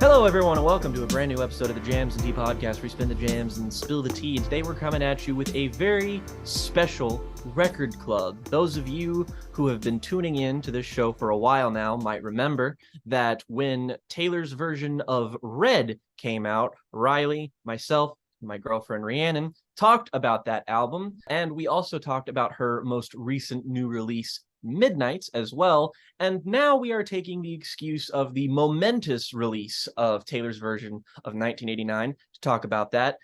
Hello, everyone, and welcome to a brand new episode of the Jams and Tea podcast, where we spin the jams and spill the tea. And today we're coming at you with a very special record club. Those of you who have been tuning in to this show for a while now might remember that when Taylor's version of Red came out, Ryley, myself, and my girlfriend Rhiannon talked about that album, and we also talked about her most recent new release, Midnights, as well. And now we are taking the excuse of the momentous release of Taylor's version of 1989 to talk about that.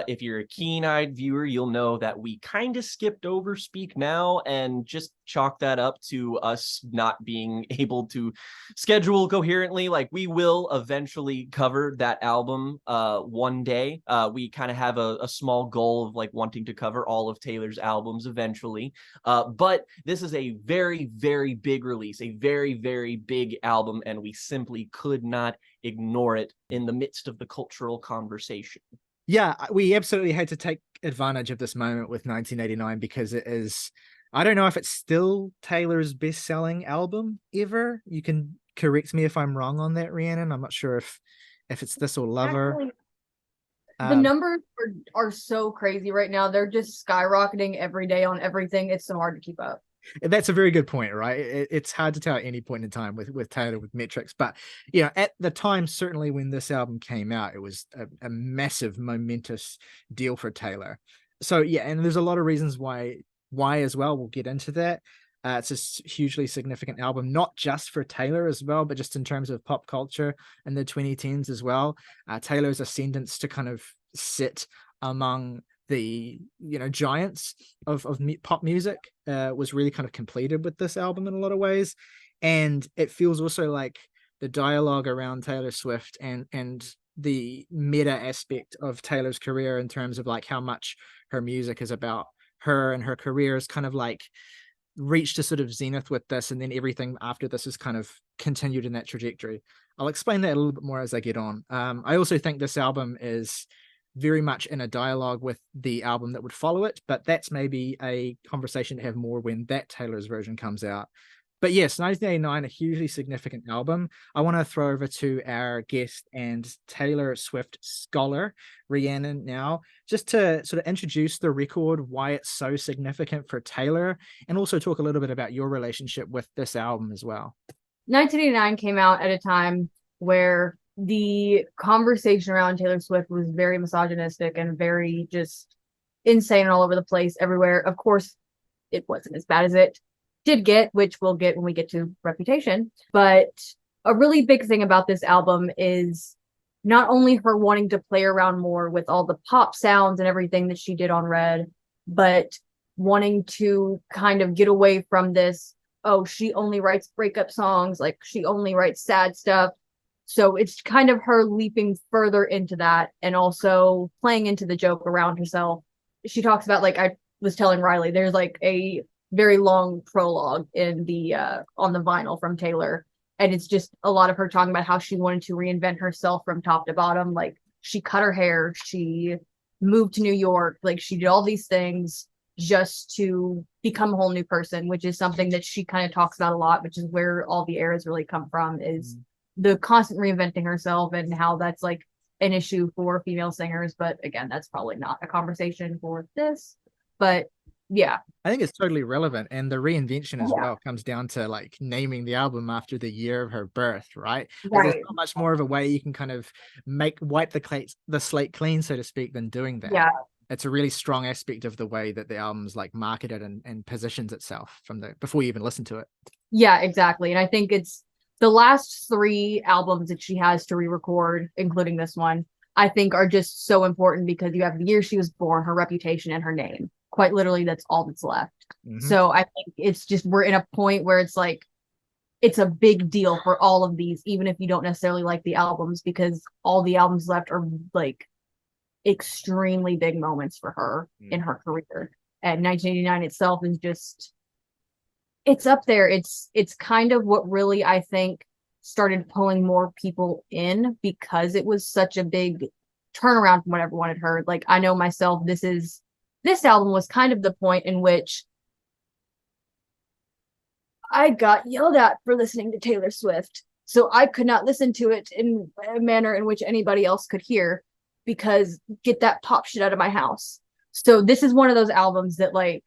If you're a keen-eyed viewer, you'll know that we kind of skipped over Speak Now and just chalked that up to us not being able to schedule coherently. Like, we will eventually cover that album one day. We kind of have a small goal of like wanting to cover all of Taylor's albums eventually. But this is a very, very big release, a very, very big album, and we simply could not ignore it in the midst of the cultural conversation. Yeah, we absolutely had to take advantage of this moment with 1989 because it is, I don't know if it's still Taylor's best-selling album ever. You can correct me if I'm wrong on that, Rhiannon. I'm not sure if it's this or Lover. Actually, the numbers are so crazy right now. They're just skyrocketing every day on everything. It's so hard to keep up. That's a very good point, right? It's hard to tell at any point in time with Taylor with metrics, but you know, at the time, certainly when this album came out, it was a massive, momentous deal for Taylor. So yeah, and there's a lot of reasons why as well. We'll get into that. It's a hugely significant album, not just for Taylor as well, but just in terms of pop culture in the 2010s as well. Taylor's ascendance to kind of sit among the giants of pop music was really kind of completed with this album in a lot of ways. And it feels also like the dialogue around Taylor Swift and the meta aspect of Taylor's career in terms of like how much her music is about her and her career is kind of like reached a sort of zenith with this, and then everything after this is kind of continued in that trajectory. I'll explain that a little bit more as I get on. I also think this album is very much in a dialogue with the album that would follow it, but that's maybe a conversation to have more when that Taylor's version comes out. But yes, 1989, a hugely significant album. I want to throw over to our guest and Taylor Swift scholar, Rhiannon, now, just to sort of introduce the record, why it's so significant for Taylor, and also talk a little bit about your relationship with this album as well. 1989 came out at a time where the conversation around Taylor Swift was very misogynistic and very just insane all over the place everywhere. Of course, it wasn't as bad as it did get, which we'll get when we get to Reputation. But a really big thing about this album is not only her wanting to play around more with all the pop sounds and everything that she did on Red, but wanting to kind of get away from this, oh, she only writes breakup songs, like she only writes sad stuff. So it's kind of her leaping further into that and also playing into the joke around herself. She talks about, like I was telling Ryley, there's like a very long prologue in the on the vinyl from Taylor. And it's just a lot of her talking about how she wanted to reinvent herself from top to bottom. Like she cut her hair, she moved to New York, like she did all these things just to become a whole new person, which is something that she kind of talks about a lot, which is where all the eras really come from, is the constant reinventing herself and how that's like an issue for female singers. But again, that's probably not a conversation for this. But yeah, I think it's totally relevant, and the reinvention as well comes down to like naming the album after the year of her birth, right? Like, there's not much more of a way you can kind of wipe the slate clean, so to speak, than doing that. Yeah, it's a really strong aspect of the way that the album's like marketed and positions itself from before you even listen to it. Yeah, exactly. And I think it's the last 3 albums that she has to re-record, including this one, I think are just so important because you have the year she was born, her reputation, and her name. Quite literally, that's all that's left. Mm-hmm. So I think it's just, we're in a point where it's like, it's a big deal for all of these, even if you don't necessarily like the albums, because all the albums left are like extremely big moments for her in her career. And 1989 itself is just, it's up there. It's kind of what really, I think, started pulling more people in because it was such a big turnaround from what everyone had heard. Like, I know myself, this album was kind of the point in which I got yelled at for listening to Taylor Swift. So I could not listen to it in a manner in which anybody else could hear, because get that pop shit out of my house. So this is one of those albums that, like,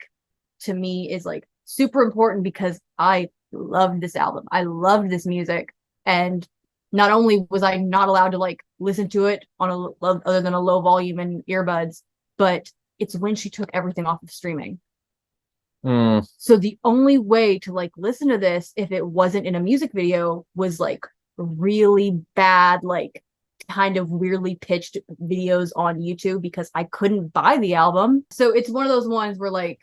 to me is like super important because I loved this album. I loved this music. And not only was I not allowed to like listen to it on a other than a low volume and earbuds, but it's when she took everything off of streaming. So the only way to like listen to this if it wasn't in a music video was like really bad, like kind of weirdly pitched videos on YouTube, because I couldn't buy the album. So it's one of those ones where like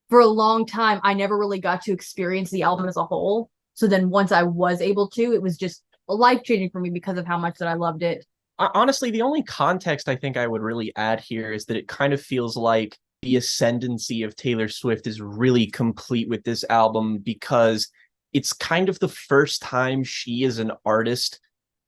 for a long time I never really got to experience the album as a whole. So then once I was able to, it was just life-changing for me because of how much that I loved it. Honestly, the only context I think I would really add here is that it kind of feels like the ascendancy of Taylor Swift is really complete with this album, because it's kind of the first time she as an artist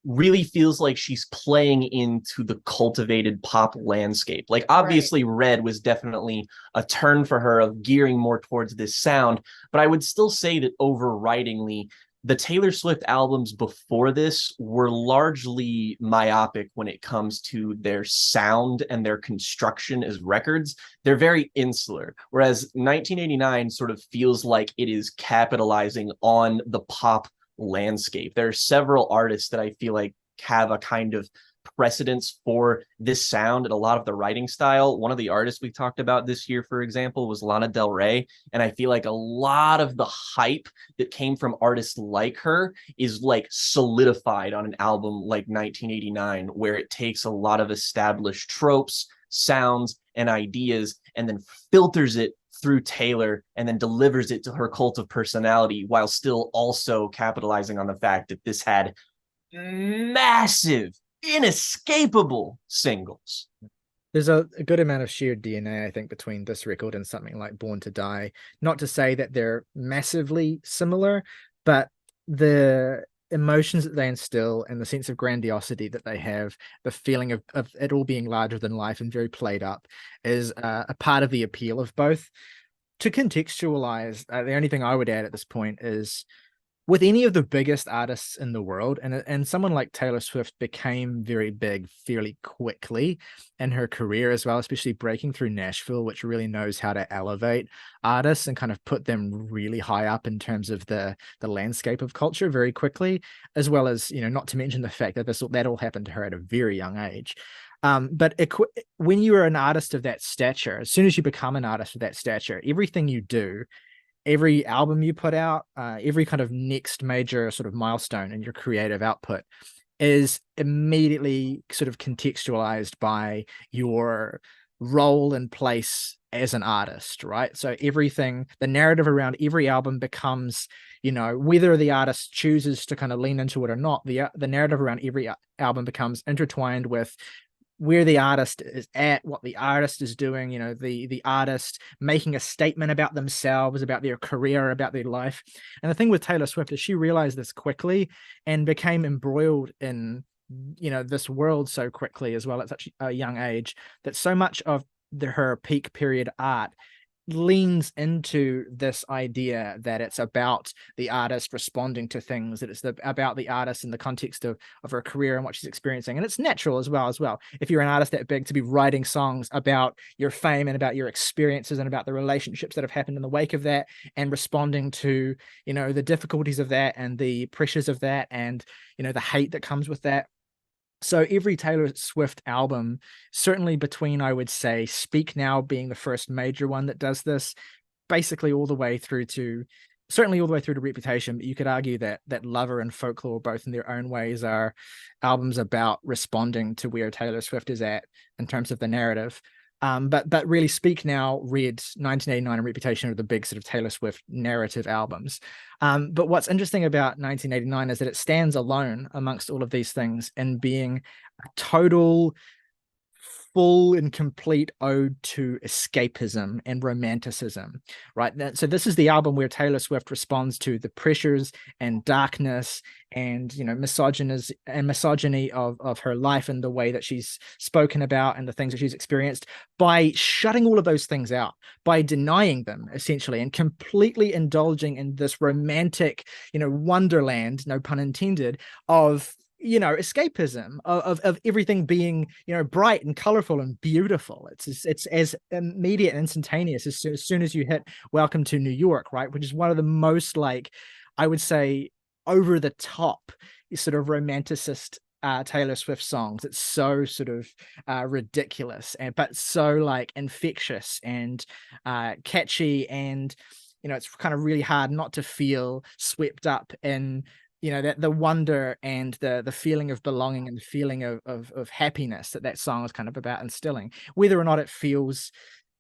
really feels like she's playing into the cultivated pop landscape. Like, obviously, Red was definitely a turn for her of gearing more towards this sound, but I would still say that overridingly, the Taylor Swift albums before this were largely myopic when it comes to their sound and their construction as records. They're very insular, whereas 1989 sort of feels like it is capitalizing on the pop landscape. There are several artists that I feel like have a kind of precedence for this sound and a lot of the writing style. One of the artists we talked about this year, for example, was Lana Del Rey. And I feel like a lot of the hype that came from artists like her is like solidified on an album like 1989, where it takes a lot of established tropes, sounds, and ideas, and then filters it through Taylor and then delivers it to her cult of personality, while still also capitalizing on the fact that this had massive, inescapable singles. There's a good amount of shared DNA, I think, between this record and something like Born to Die. Not to say that they're massively similar, but the emotions that they instill and the sense of grandiosity that they have, the feeling of it all being larger than life and very played up, is a part of the appeal of both. To contextualize, the only thing I would add at this point is, with any of the biggest artists in the world, and someone like Taylor Swift became very big fairly quickly in her career as well, especially breaking through Nashville, which really knows how to elevate artists and kind of put them really high up in terms of the landscape of culture very quickly, as well as, you know, not to mention the fact that that all happened to her at a very young age. But when you are an artist of that stature, as soon as you become an artist of that stature, everything you do, every album you put out, every kind of next major sort of milestone in your creative output is immediately sort of contextualized by your role and place as an artist, right? So everything, the narrative around every album becomes, you know, whether the artist chooses to kind of lean into it or not, the narrative around every album becomes intertwined with where the artist is at, what the artist is doing, you know, the artist making a statement about themselves, about their career, about their life. And the thing with Taylor Swift is she realized this quickly and became embroiled in, you know, this world so quickly as well at such a young age, that so much of her peak period art leans into this idea that it's about the artist responding to things, that it's about the artist in the context of her career and what she's experiencing. And it's natural as well. If you're an artist that big, to be writing songs about your fame and about your experiences and about the relationships that have happened in the wake of that, and responding to, you know, the difficulties of that and the pressures of that, and, you know, the hate that comes with that. So every Taylor Swift album, certainly between, I would say, Speak Now being the first major one that does this, basically all the way through to, certainly all the way through to Reputation, but you could argue that Lover and Folklore, both in their own ways, are albums about responding to where Taylor Swift is at in terms of the narrative. But really, Speak Now, Red, 1989, and Reputation are the big sort of Taylor Swift narrative albums. But what's interesting about 1989 is that it stands alone amongst all of these things in being a total full and complete ode to escapism and romanticism, right? So this is the album where Taylor Swift responds to the pressures and darkness and, you know, misogyny of her life and the way that she's spoken about and the things that she's experienced, by shutting all of those things out, by denying them essentially, and completely indulging in this romantic, you know, wonderland, no pun intended, of, you know, escapism, of everything being, you know, bright and colorful and beautiful. It's as immediate and instantaneous as soon as you hit Welcome to New York, right? Which is one of the most, like, I would say, over the top sort of romanticist Taylor Swift songs. It's so sort of ridiculous, but so like infectious and catchy, and, you know, it's kind of really hard not to feel swept up in, you know, that the wonder and the feeling of belonging and the feeling of happiness that song is kind of about instilling, whether or not it feels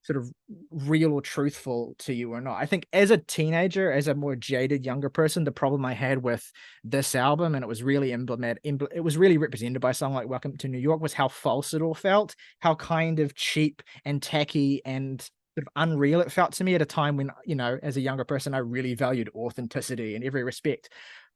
sort of real or truthful to you or not. I think as a teenager, as a more jaded younger person, the problem I had with this album, and it was really it was really represented by a song like Welcome to New York, was how false it all felt, how kind of cheap and tacky and sort of unreal it felt to me at a time when, you know, as a younger person, I really valued authenticity in every respect.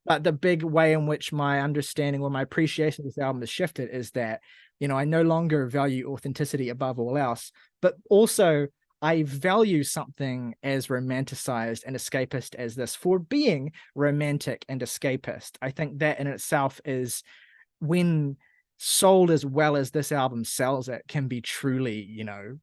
But the big way in which my understanding or my appreciation of this album has shifted is that, you know, I no longer value authenticity above all else, but also I value something as romanticized and escapist as this for being romantic and escapist. I think that in itself is, when sold as well as this album sells it, can be truly, you know,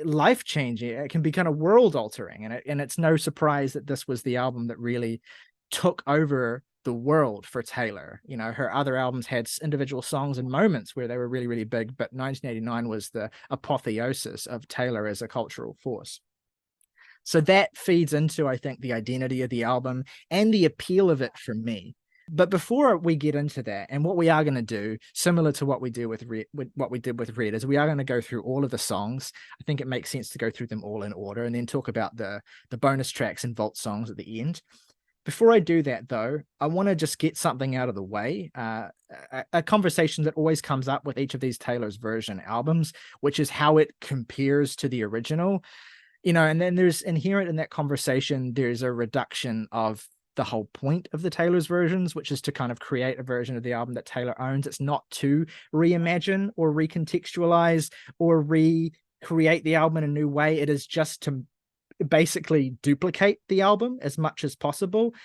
life-changing. It can be kind of world-altering, and it's no surprise that this was the album that really took over the world for Taylor. You know, her other albums had individual songs and moments where they were really, really big, but 1989 was the apotheosis of Taylor as a cultural force. So that feeds into, I think, the identity of the album and the appeal of it for me. But before we get into that, and what we are going to do, similar to what we do with what we did with Red, is we are going to go through all of the songs. I think it makes sense to go through them all in order, and then talk about the bonus tracks and vault songs at the end. Before I do that, though, I want to just get something out of the way, a conversation that always comes up with each of these Taylor's version albums, which is how it compares to the original. You know, and then there's inherent in that conversation, there's a reduction of the whole point of the Taylor's versions, which is to kind of create a version of the album that Taylor owns. It's not to reimagine or recontextualize or recreate the album in a new way. It is just to basically duplicate the album as much as possible.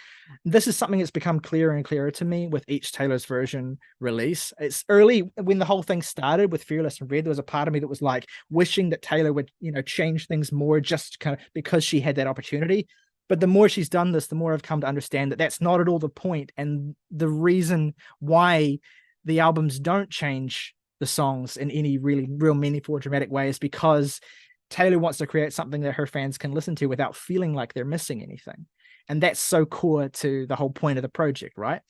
This is something that's become clearer and clearer to me with each Taylor's version release. It's early when the whole thing started with Fearless and Red, there was a part of me that was like wishing that Taylor would, you know, change things more just kind of because she had that opportunity. But the more she's done this, the more I've come to understand that that's not at all the point. And the reason why the albums don't change the songs in any real meaningful or dramatic way is because Taylor wants to create something that her fans can listen to without feeling like they're missing anything. And that's so core to the whole point of the project, right?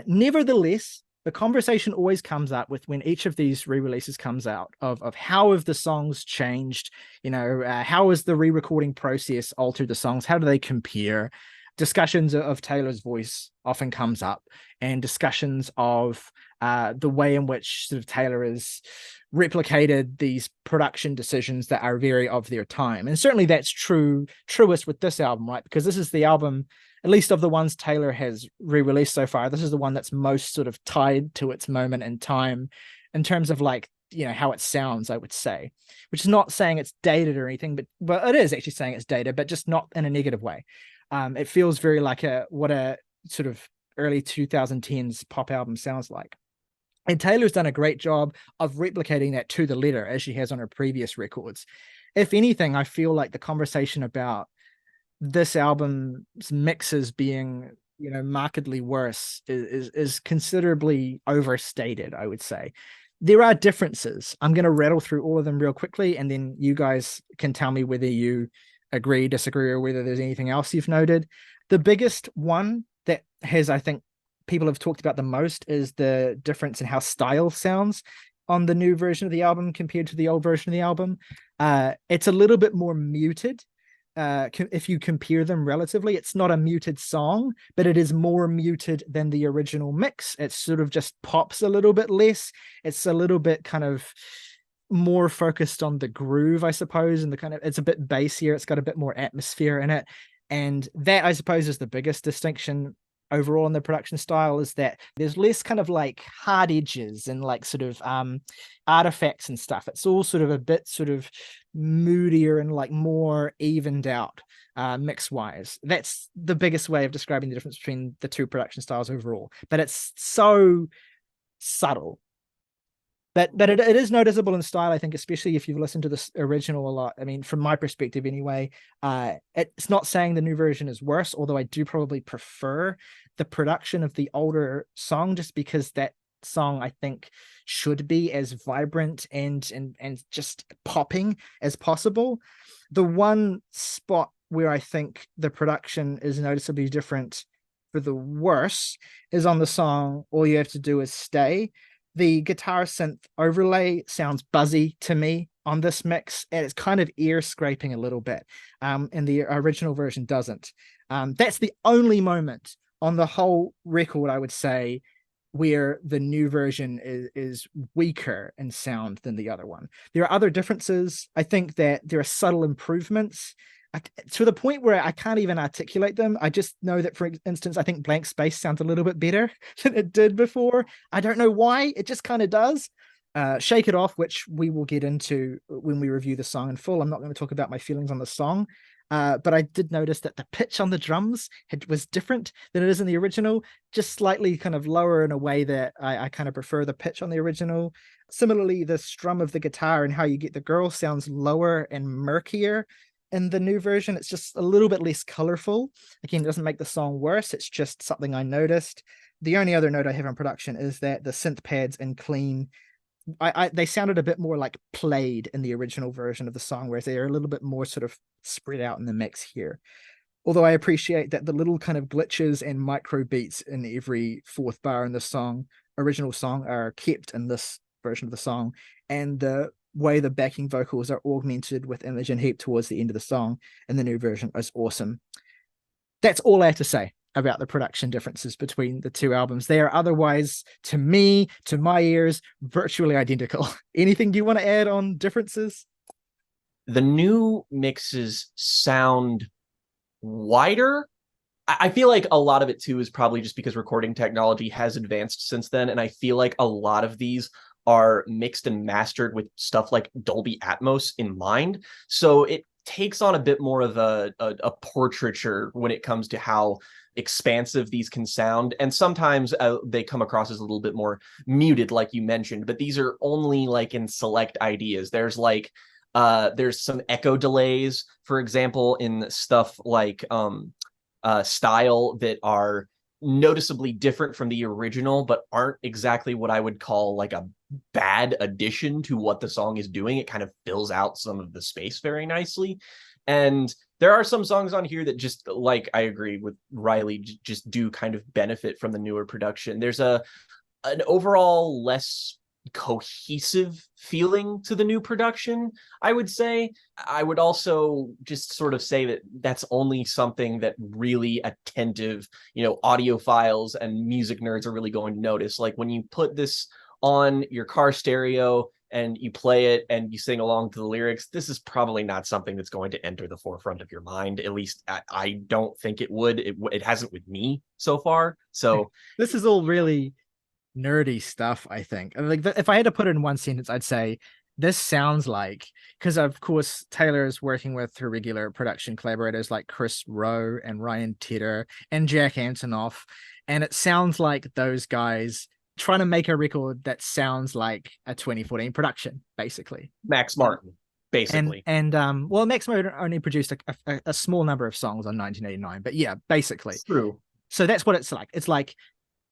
Nevertheless, the conversation always comes up with when each of these re-releases comes out of how have the songs changed, you know, how has the re-recording process altered the songs? How do they compare? Discussions of Taylor's voice often comes up, and discussions of the way in which sort of Taylor has replicated these production decisions that are very of their time. And certainly that's truest with this album, right? Because this is the album, at least of the ones Taylor has re-released so far, this is the one that's most sort of tied to its moment in time in terms of, like, you know, how it sounds, I would say, which is not saying it's dated or anything, but it is actually saying it's dated, but just not in a negative way. It feels very like what a sort of early 2010s pop album sounds like. And Taylor's done a great job of replicating that to the letter, as she has on her previous records. If anything, I feel like the conversation about this album's mixes being, you know, markedly worse is considerably overstated, I would say. There are differences. I'm going to rattle through all of them real quickly, and then you guys can tell me whether you agree, disagree, or whether there's anything else you've noted. The biggest one that has, I think, people have talked about the most is the difference in how style sounds on the new version of the album compared to the old version of the album. It's a little bit more muted. If you compare them relatively, it's not a muted song, but it is more muted than the original mix. It sort of just pops a little bit less. It's a little bit kind of more focused on the groove, I suppose, and the kind of, it's a bit bassier, it's got a bit more atmosphere in it. And that, I suppose, is the biggest distinction overall in the production style, is that there's less kind of like hard edges and like sort of artifacts and stuff. It's all sort of a bit sort of moodier and like more evened out mix wise. That's the biggest way of describing the difference between the two production styles overall. But it's so subtle. But it is noticeable in style, I think, especially if you've listened to this original a lot. I mean, from my perspective anyway, it's not saying the new version is worse, although I do probably prefer the production of the older song, just because that song, I think, should be as vibrant and just popping as possible. The one spot where I think the production is noticeably different for the worse is on the song All You Have to Do Is Stay. The guitar synth overlay sounds buzzy to me on this mix, and it's kind of ear scraping a little bit. And the original version doesn't. That's the only moment on the whole record, I would say, where the new version is weaker in sound than the other one. There are other differences. I think that there are subtle improvements to the point where I can't even articulate them. I just know that, for instance, I think Blank Space sounds a little bit better than it did before. I don't know why, it just kind of does. Shake It Off, which we will get into when we review the song in full. I'm not going to talk about my feelings on the song, but I did notice that the pitch on the drums was different than it is in the original, just slightly kind of lower in a way that I kind of prefer the pitch on the original. Similarly, the strum of the guitar and how you get the girl sounds lower and murkier in the new version. It's just a little bit less colorful. Again, it doesn't make the song worse, it's just something I noticed. The only other note I have on production is that the synth pads in Clean, they sounded a bit more like played in the original version of the song, whereas they're a little bit more sort of spread out in the mix here. Although I appreciate that the little kind of glitches and micro beats in every fourth bar in the original song are kept in this version of the song, and the way the backing vocals are augmented with Imogen Heap towards the end of the song in the new version is awesome. That's all I have to say about the production differences between the two albums. They are otherwise, to me, to my ears, virtually identical. Anything you want to add on differences? The new mixes sound wider. I feel like a lot of it too is probably just because recording technology has advanced since then, and I feel like a lot of these are mixed and mastered with stuff like Dolby Atmos in mind. So it takes on a bit more of a portraiture when it comes to how expansive these can sound. And sometimes they come across as a little bit more muted, like you mentioned, but these are only like in select ideas. There's like, there's some echo delays, for example, in stuff like Style that are noticeably different from the original, but aren't exactly what I would call like a bad addition to what the song is doing. It kind of fills out some of the space very nicely. And there are some songs on here that just, like, I agree with Ryley, just do kind of benefit from the newer production. There's an overall less cohesive feeling to the new production, I would say. I would also just sort of say that that's only something that really attentive, audiophiles and music nerds are really going to notice. Like when you put this on your car stereo and you play it and you sing along to the lyrics, this is probably not something that's going to enter the forefront of your mind. At least I don't think it would. It hasn't with me so far. So this is all really nerdy stuff, I think. Like, if I had to put it in one sentence, I'd say this sounds like, because of course Taylor is working with her regular production collaborators like Chris Rowe and Ryan Tedder and Jack Antonoff, and it sounds like those guys trying to make a record that sounds like a 2014 production, basically. Max Martin, basically. And well, Max Martin only produced a small number of songs on 1989, but yeah, basically. True. So that's what it's like. It's like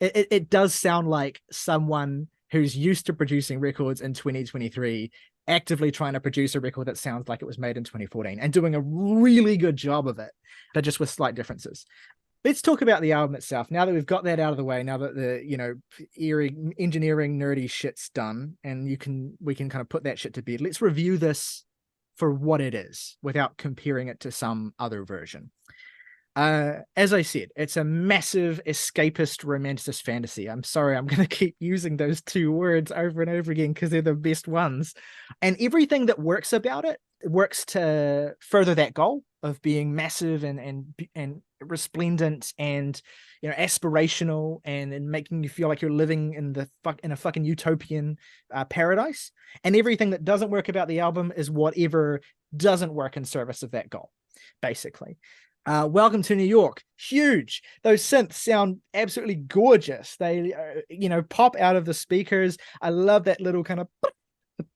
it does sound like someone who's used to producing records in 2023 actively trying to produce a record that sounds like it was made in 2014 and doing a really good job of it, but just with slight differences. Let's talk about the album itself. Now that we've got that out of the way, now that the eerie engineering nerdy shit's done, and we can kind of put that shit to bed, let's review this for what it is without comparing it to some other version. As I said, it's a massive escapist romanticist fantasy. I'm sorry, I'm going to keep using those two words over and over again because they're the best ones. And everything that works about it works to further that goal of being massive and resplendent and, you know, aspirational and making you feel like you're living in a fucking utopian paradise. And everything that doesn't work about the album is whatever doesn't work in service of that goal, basically. Welcome to New York, huge. Those synths sound absolutely gorgeous. They you know, pop out of the speakers. I love that little kind of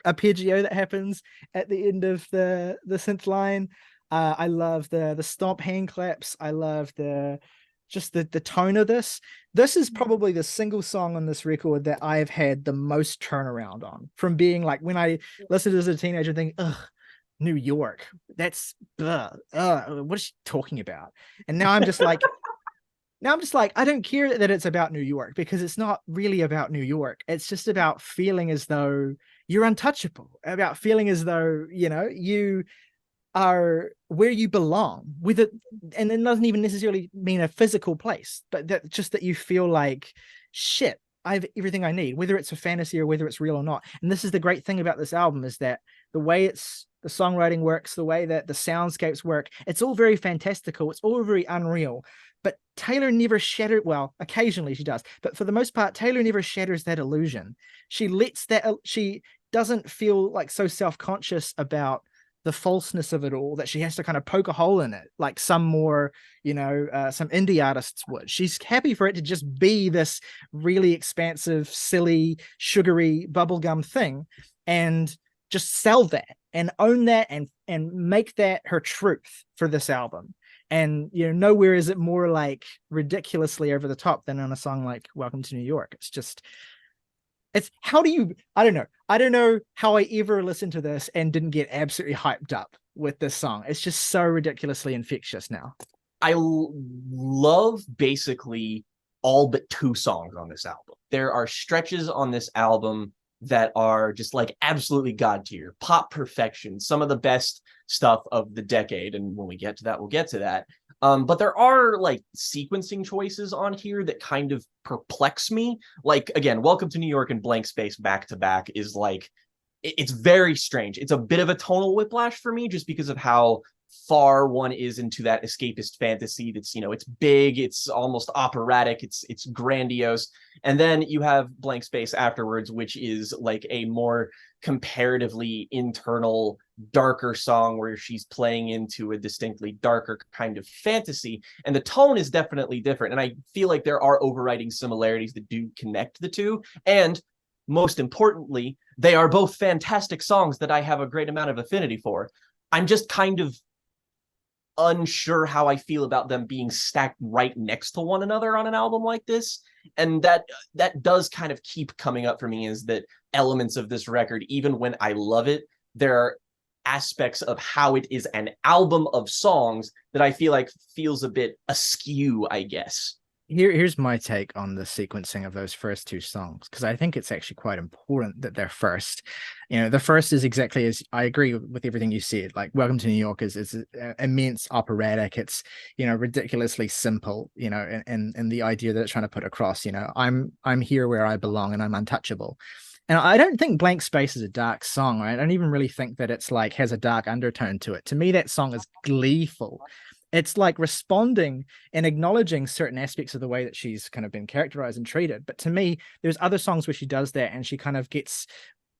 arpeggio that happens at the end of the synth line. I love the stomp hand claps. I love the tone of this. This is probably the single song on this record that I've had the most turnaround on, from being like, when I listened to this as a teenager thinking, ugh, New York, that's what is she talking about? And now I'm just like I don't care that it's about New York, because it's not really about New York. It's just about feeling as though you're untouchable, about feeling as though, you know, you are where you belong with it. And it doesn't even necessarily mean a physical place, but that you feel like, shit, I have everything I need, whether it's a fantasy or whether it's real or not. And this is the great thing about this album, is that the way the songwriting works, the way that the soundscapes work, it's all very fantastical. It's all very unreal. But Taylor never shattered, well, occasionally she does, but for the most part, Taylor never shatters that illusion. She doesn't feel like so self-conscious about the falseness of it all that she has to kind of poke a hole in it, like some more, you know, some indie artists would. She's happy for it to just be this really expansive, silly, sugary bubblegum thing, and just sell that and own that and make that her truth for this album. And, you know, nowhere is it more like ridiculously over the top than on a song like Welcome to New York. I don't know how I ever listened to this and didn't get absolutely hyped up with this song. It's just so ridiculously infectious now. I love basically all but two songs on this album. There are stretches on this album that are just like absolutely god tier, pop perfection, some of the best stuff of the decade. And when we get to that, we'll get to that. But there are like sequencing choices on here that kind of perplex me. Like, again, Welcome to New York and Blank Space back to back is like, it's very strange. It's a bit of a tonal whiplash for me, just because of how far one is into that escapist fantasy that's, you know, it's big, it's almost operatic, it's grandiose. And then you have Blank Space afterwards, which is like a more comparatively internal, darker song where she's playing into a distinctly darker kind of fantasy. And the tone is definitely different. And I feel like there are overriding similarities that do connect the two. And most importantly, they are both fantastic songs that I have a great amount of affinity for. I'm just kind of unsure how I feel about them being stacked right next to one another on an album like this. And that does kind of keep coming up for me, is that elements of this record, even when I love it, there are aspects of how it is an album of songs that I feel like feels a bit askew, I guess. Here's my take on the sequencing of those first two songs, because I think it's actually quite important that they're first. You know, the first is exactly as I agree with everything you said. Like, Welcome to New York is immense operatic. It's, you know, ridiculously simple, you know, and the idea that it's trying to put across, you know, I'm here where I belong and I'm untouchable. And I don't think Blank Space is a dark song, right? I don't even really think that it's like has a dark undertone to it. To me, that song is gleeful. It's like responding and acknowledging certain aspects of the way that she's kind of been characterized and treated. But to me, there's other songs where she does that and she kind of gets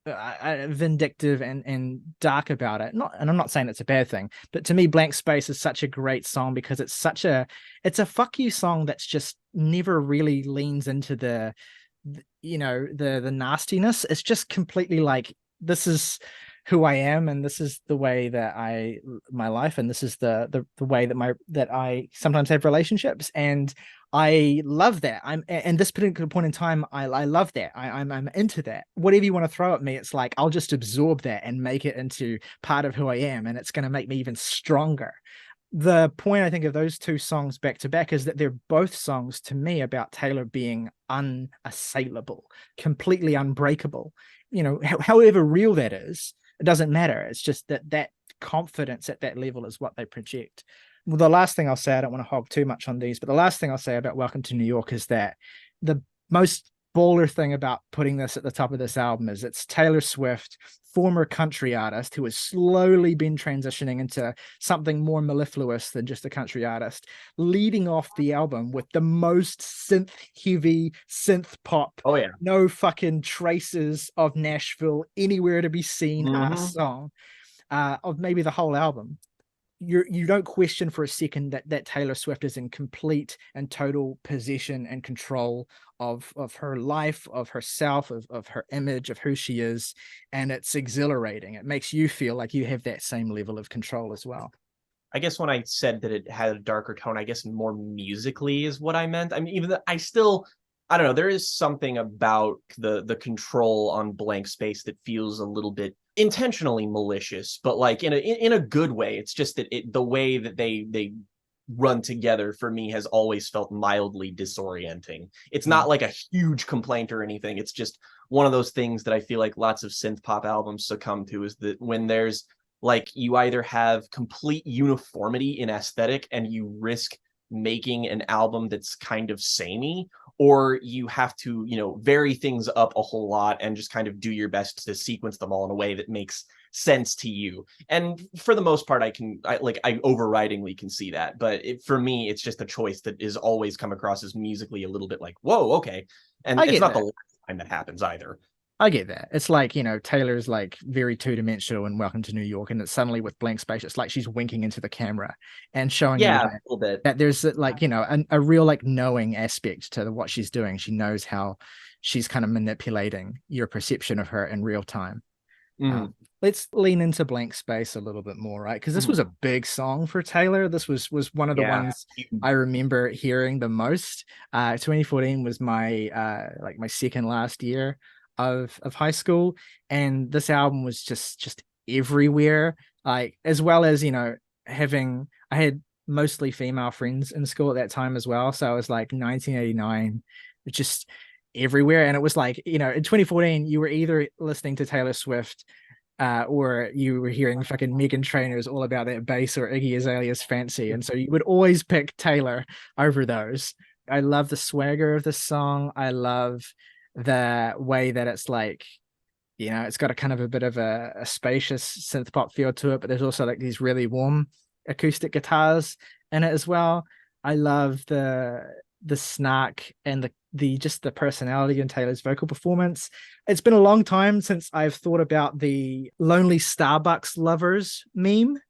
vindictive and dark about it. And I'm not saying it's a bad thing, but to me, Blank Space is such a great song because it's a fuck you song that's just never really leans into the nastiness. It's just completely like, this is who I am, and this is the way that my life, and this is the way that I sometimes have relationships, and I love that. And this particular point in time, I love that. I'm into that. Whatever you want to throw at me, it's like I'll just absorb that and make it into part of who I am, and it's going to make me even stronger. The point, I think, of those two songs back to back is that they're both songs to me about Taylor being unassailable, completely unbreakable. You know, however real that is, it doesn't matter. It's just that confidence at that level is what they project. the last thing I'll say, I don't want to hog too much on these, but the last thing I'll say about Welcome to New York is that the most baller thing about putting this at the top of this album is it's Taylor Swift, former country artist who has slowly been transitioning into something more mellifluous than just a country artist, leading off the album with the most synth heavy synth pop, Oh yeah. no fucking traces of Nashville anywhere to be seen song of maybe the whole album. You don't question for a second that Taylor Swift is in complete and total possession and control of her life, of herself, of her image, of who she is, and it's exhilarating. It makes you feel like you have that same level of control as well. I guess when I said that it had a darker tone, I guess more musically is what I meant. I mean, even though I don't know, there is something about the control on Blank Space that feels a little bit intentionally malicious, but like in a good way. It's just that the way that they run together for me has always felt mildly disorienting. It's not like a huge complaint or anything. It's just one of those things that I feel like lots of synth pop albums succumb to, is that when there's like, you either have complete uniformity in aesthetic and you risk making an album that's kind of samey, or you have to, vary things up a whole lot and just kind of do your best to sequence them all in a way that makes sense to you. And for the most part, I overridingly can see that. But for me, it's just a choice that is always come across as musically a little bit like, whoa, okay. And it's not the last time that happens either. I get that. It's like, Taylor's like very two-dimensional in Welcome to New York, and it's suddenly with Blank Space, it's like she's winking into the camera and showing you a little bit that there's like, a real like knowing aspect to what she's doing. She knows how she's kind of manipulating your perception of her in real time. Let's lean into Blank Space a little bit more, right? Because this was a big song for Taylor. This was one of the ones I remember hearing the most. 2014 was my my second last year of high school, and this album was just everywhere. Like, as well as I had mostly female friends in school at that time as well, so it was like 1989, just everywhere. And it was like, in 2014 you were either listening to Taylor Swift or you were hearing fucking Meghan Trainor's All About That Bass or Iggy Azalea's Fancy, and so you would always pick Taylor over those. I love the swagger of this song. I love the way that it's like, it's got a kind of a bit of a spacious synth pop feel to it, but there's also like these really warm acoustic guitars in it as well. I love the snark and the just the personality in Taylor's vocal performance. It's been a long time since I've thought about the lonely Starbucks lovers meme,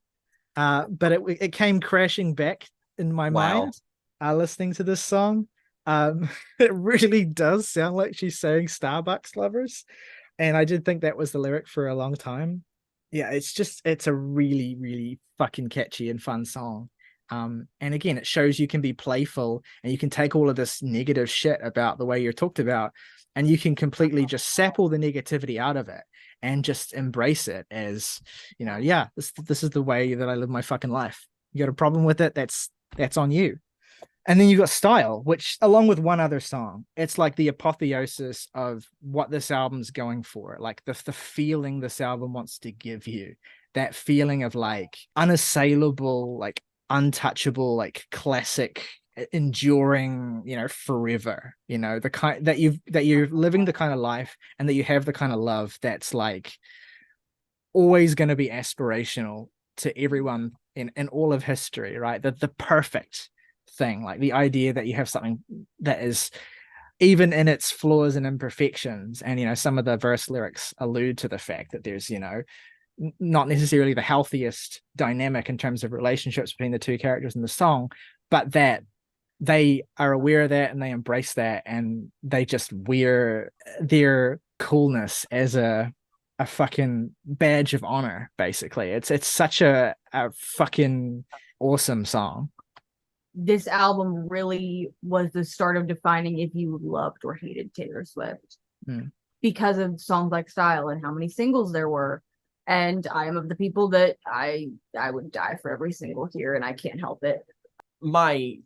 but it came crashing back in my mind listening to this song. It really does sound like she's saying Starbucks lovers, and I did think that was the lyric for a long time. Yeah, it's a really, really fucking catchy and fun song. And again, it shows you can be playful and you can take all of this negative shit about the way you're talked about, and you can completely just sap all the negativity out of it and just embrace it as, this is the way that I live my fucking life. You got a problem with it? That's on you. And then you got Style, which, along with one other song, it's like the apotheosis of what this album's going for. Like the feeling this album wants to give you, that feeling of like unassailable, like untouchable, like classic, enduring, forever. The kind that you're living the kind of life and that you have the kind of love that's like always going to be aspirational to everyone in all of history, right? The perfect thing, like the idea that you have something that is, even in its flaws and imperfections, and some of the verse lyrics allude to the fact that there's not necessarily the healthiest dynamic in terms of relationships between the two characters in the song, but that they are aware of that and they embrace that, and they just wear their coolness as a fucking badge of honor. Basically, it's such a fucking awesome song. This album really was the start of defining if you loved or hated Taylor Swift, because of songs like Style and how many singles there were. And I am of the people that I would die for every single here, and I can't help it. My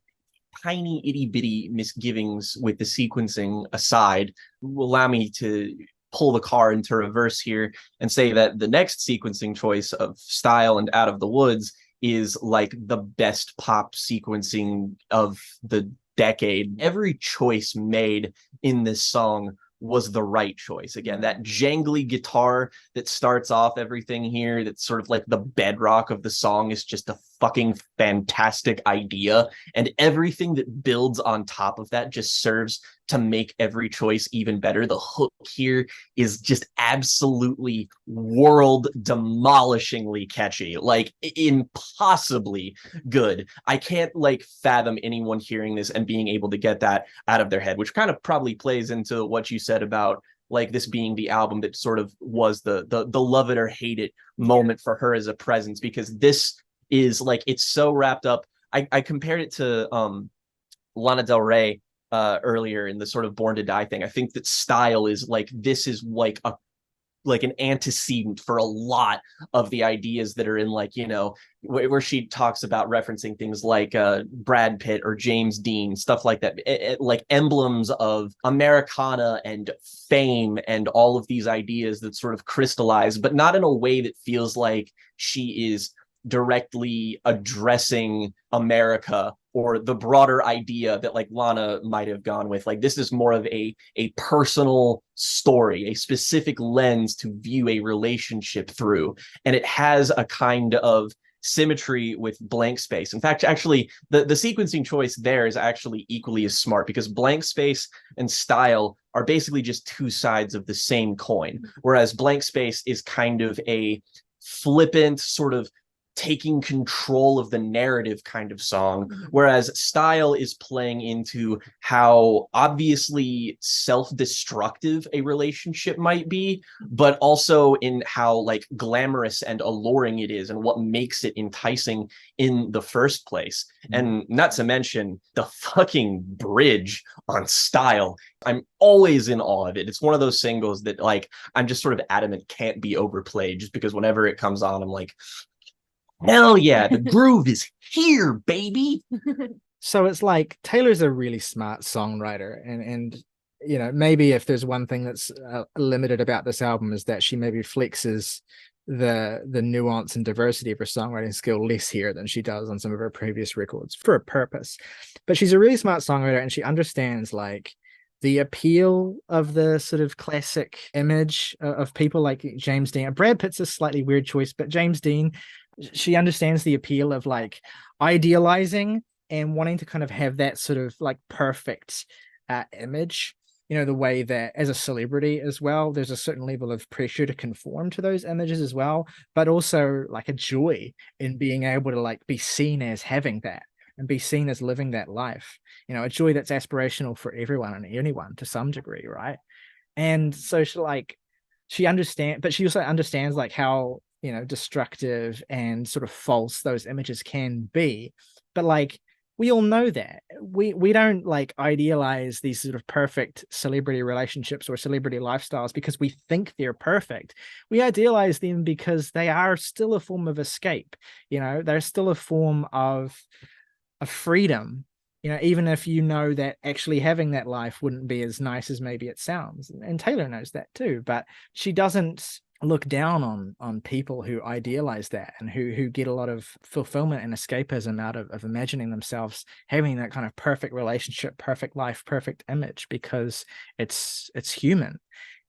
tiny itty bitty misgivings with the sequencing aside will allow me to pull the car into reverse here and say that the next sequencing choice of Style and Out of the Woods is like the best pop sequencing of the decade. Every choice made in this song was the right choice. Again, that jangly guitar that starts off everything here, that's sort of like the bedrock of the song, is just a fucking fantastic idea. And everything that builds on top of that just serves to make every choice even better. The hook here is just absolutely world demolishingly catchy, like impossibly good. I can't like fathom anyone hearing this and being able to get that out of their head, which kind of probably plays into what you said about like this being the album that sort of was the love it or hate it moment for her as a presence, because this is like, it's so wrapped up. I compared it to Lana Del Rey earlier in the sort of Born to Die thing. I think that Style is like, this is like an antecedent for a lot of the ideas that are in, like, you know, where she talks about referencing things like Brad Pitt or James Dean, stuff like that, like emblems of Americana and fame and all of these ideas that sort of crystallize, but not in a way that feels like she is directly addressing America or the broader idea that like Lana might have gone with. Like, this is more of a personal story, a specific lens to view a relationship through. And it has a kind of symmetry with Blank Space. In fact, actually, the sequencing choice there is actually equally as smart, because Blank Space and Style are basically just two sides of the same coin, whereas Blank Space is kind of a flippant sort of taking control of the narrative kind of song, whereas Style is playing into how obviously self-destructive a relationship might be, but also in how like glamorous and alluring it is and what makes it enticing in the first place. And not to mention the fucking bridge on Style. I'm always in awe of it. It's one of those singles that like I'm just sort of adamant can't be overplayed, just because whenever it comes on, I'm like, hell yeah, the groove is here, baby. So it's like Taylor's a really smart songwriter, and you know, maybe if there's one thing that's limited about this album is that she maybe flexes the nuance and diversity of her songwriting skill less here than she does on some of her previous records, for a purpose. But she's a really smart songwriter, and she understands like the appeal of the sort of classic image of people like James Dean. Brad Pitt's a slightly weird choice, but James Dean, she understands the appeal of like idealizing and wanting to kind of have that sort of like perfect image, you know, the way that as a celebrity as well, there's a certain level of pressure to conform to those images as well, but also like a joy in being able to like be seen as having that and be seen as living that life, you know, a joy that's aspirational for everyone and anyone to some degree, right? And so she understands, but she also understands like how, you know, destructive and sort of false those images can be. But like, we all know that we don't like idealize these sort of perfect celebrity relationships or celebrity lifestyles because we think they're perfect. We idealize them because they are still a form of escape. You know, they're still a form of freedom, you know, even if you know that actually having that life wouldn't be as nice as maybe it sounds. And Taylor knows that too, but she doesn't look down on people who idealize that and who get a lot of fulfillment and escapism out of imagining themselves having that kind of perfect relationship, perfect life, perfect image, because it's human.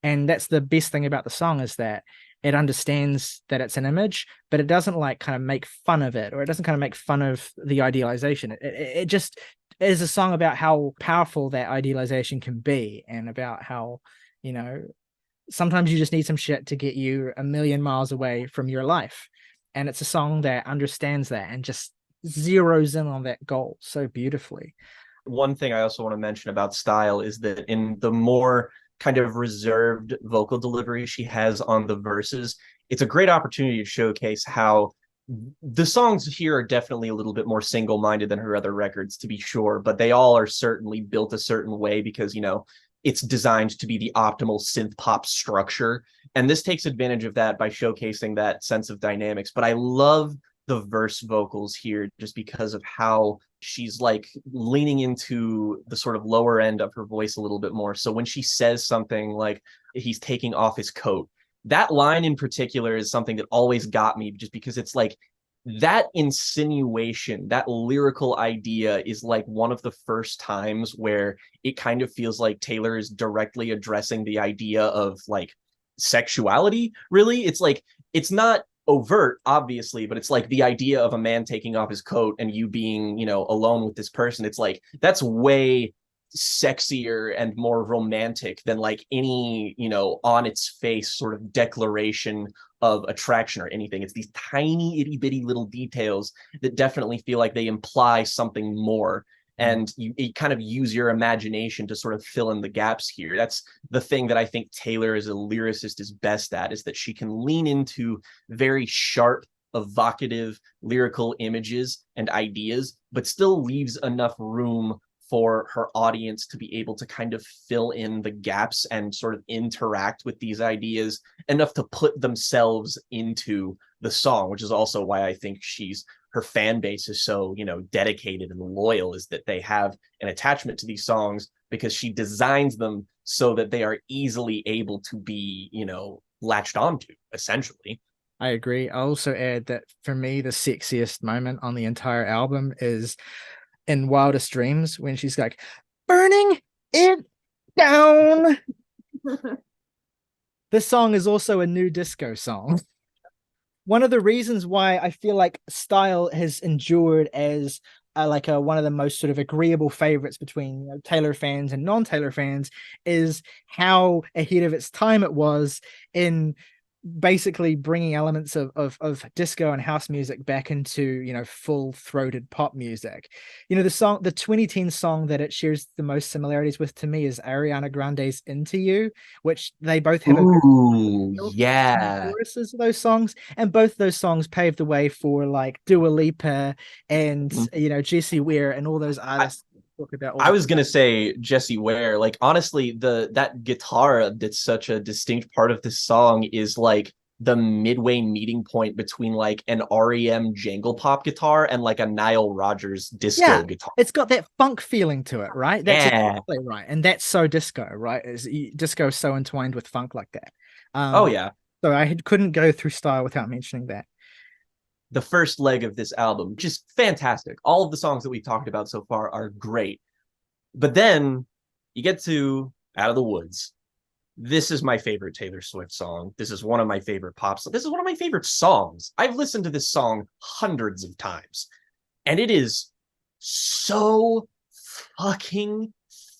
And that's the best thing about the song, is that it understands that it's an image, but it doesn't like kind of make fun of it, or it doesn't kind of make fun of the idealization. It just is a song about how powerful that idealization can be, and about how, you know, sometimes you just need some shit to get you a million miles away from your life. And it's a song that understands that and just zeroes in on that goal so beautifully. One thing I also want to mention about Style is that in the more kind of reserved vocal delivery she has on the verses, it's a great opportunity to showcase how the songs here are definitely a little bit more single-minded than her other records, to be sure, but they all are certainly built a certain way because, you know, it's designed to be the optimal synth pop structure. And this takes advantage of that by showcasing that sense of dynamics. But I love the verse vocals here just because of how she's like leaning into the sort of lower end of her voice a little bit more. So when she says something like he's taking off his coat, that line in particular is something that always got me, just because it's like, that insinuation, that lyrical idea is like one of the first times where it kind of feels like Taylor is directly addressing the idea of like sexuality, really. It's like, it's not overt, obviously, but it's like the idea of a man taking off his coat and you being, alone with this person. It's like, that's way sexier and more romantic than like any, on its face sort of declaration of attraction or anything. It's these tiny itty bitty little details that definitely feel like they imply something more. And you kind of use your imagination to sort of fill in the gaps here. That's the thing that I think Taylor as a lyricist is best at, is that she can lean into very sharp, evocative lyrical images and ideas, but still leaves enough room for her audience to be able to kind of fill in the gaps and sort of interact with these ideas enough to put themselves into the song, which is also why I think her fan base is so, dedicated and loyal, is that they have an attachment to these songs because she designs them so that they are easily able to be, latched onto, essentially. I agree. I also add that for me, the sexiest moment on the entire album is in Wildest Dreams, when she's like, burning it down. This song is also a new disco song. One of the reasons why I feel like Style has endured as one of the most sort of agreeable favorites between Taylor fans and non-Taylor fans is how ahead of its time it was in basically bringing elements of disco and house music back into full-throated pop music. The 2010 song that it shares the most similarities with to me is Ariana Grande's Into You, which they both have choruses of those songs, and both those songs paved the way for like Dua Lipa and Jessie Ware and all those artists. I was gonna say Jessie Ware. Like, honestly, that guitar that's such a distinct part of this song is like the midway meeting point between like an REM jangle pop guitar and like a Nile Rodgers disco guitar. It's got that funk feeling to it, right? That's exactly right, and that's so disco, right? Disco is so entwined with funk like that. Oh yeah. So I couldn't go through Style without mentioning that. The first leg of this album, just fantastic. All of the songs that we've talked about so far are great. But then you get to Out of the Woods. This is my favorite Taylor Swift song. This is one of my favorite pop songs. This is one of my favorite songs. I've listened to this song hundreds of times. And it is so fucking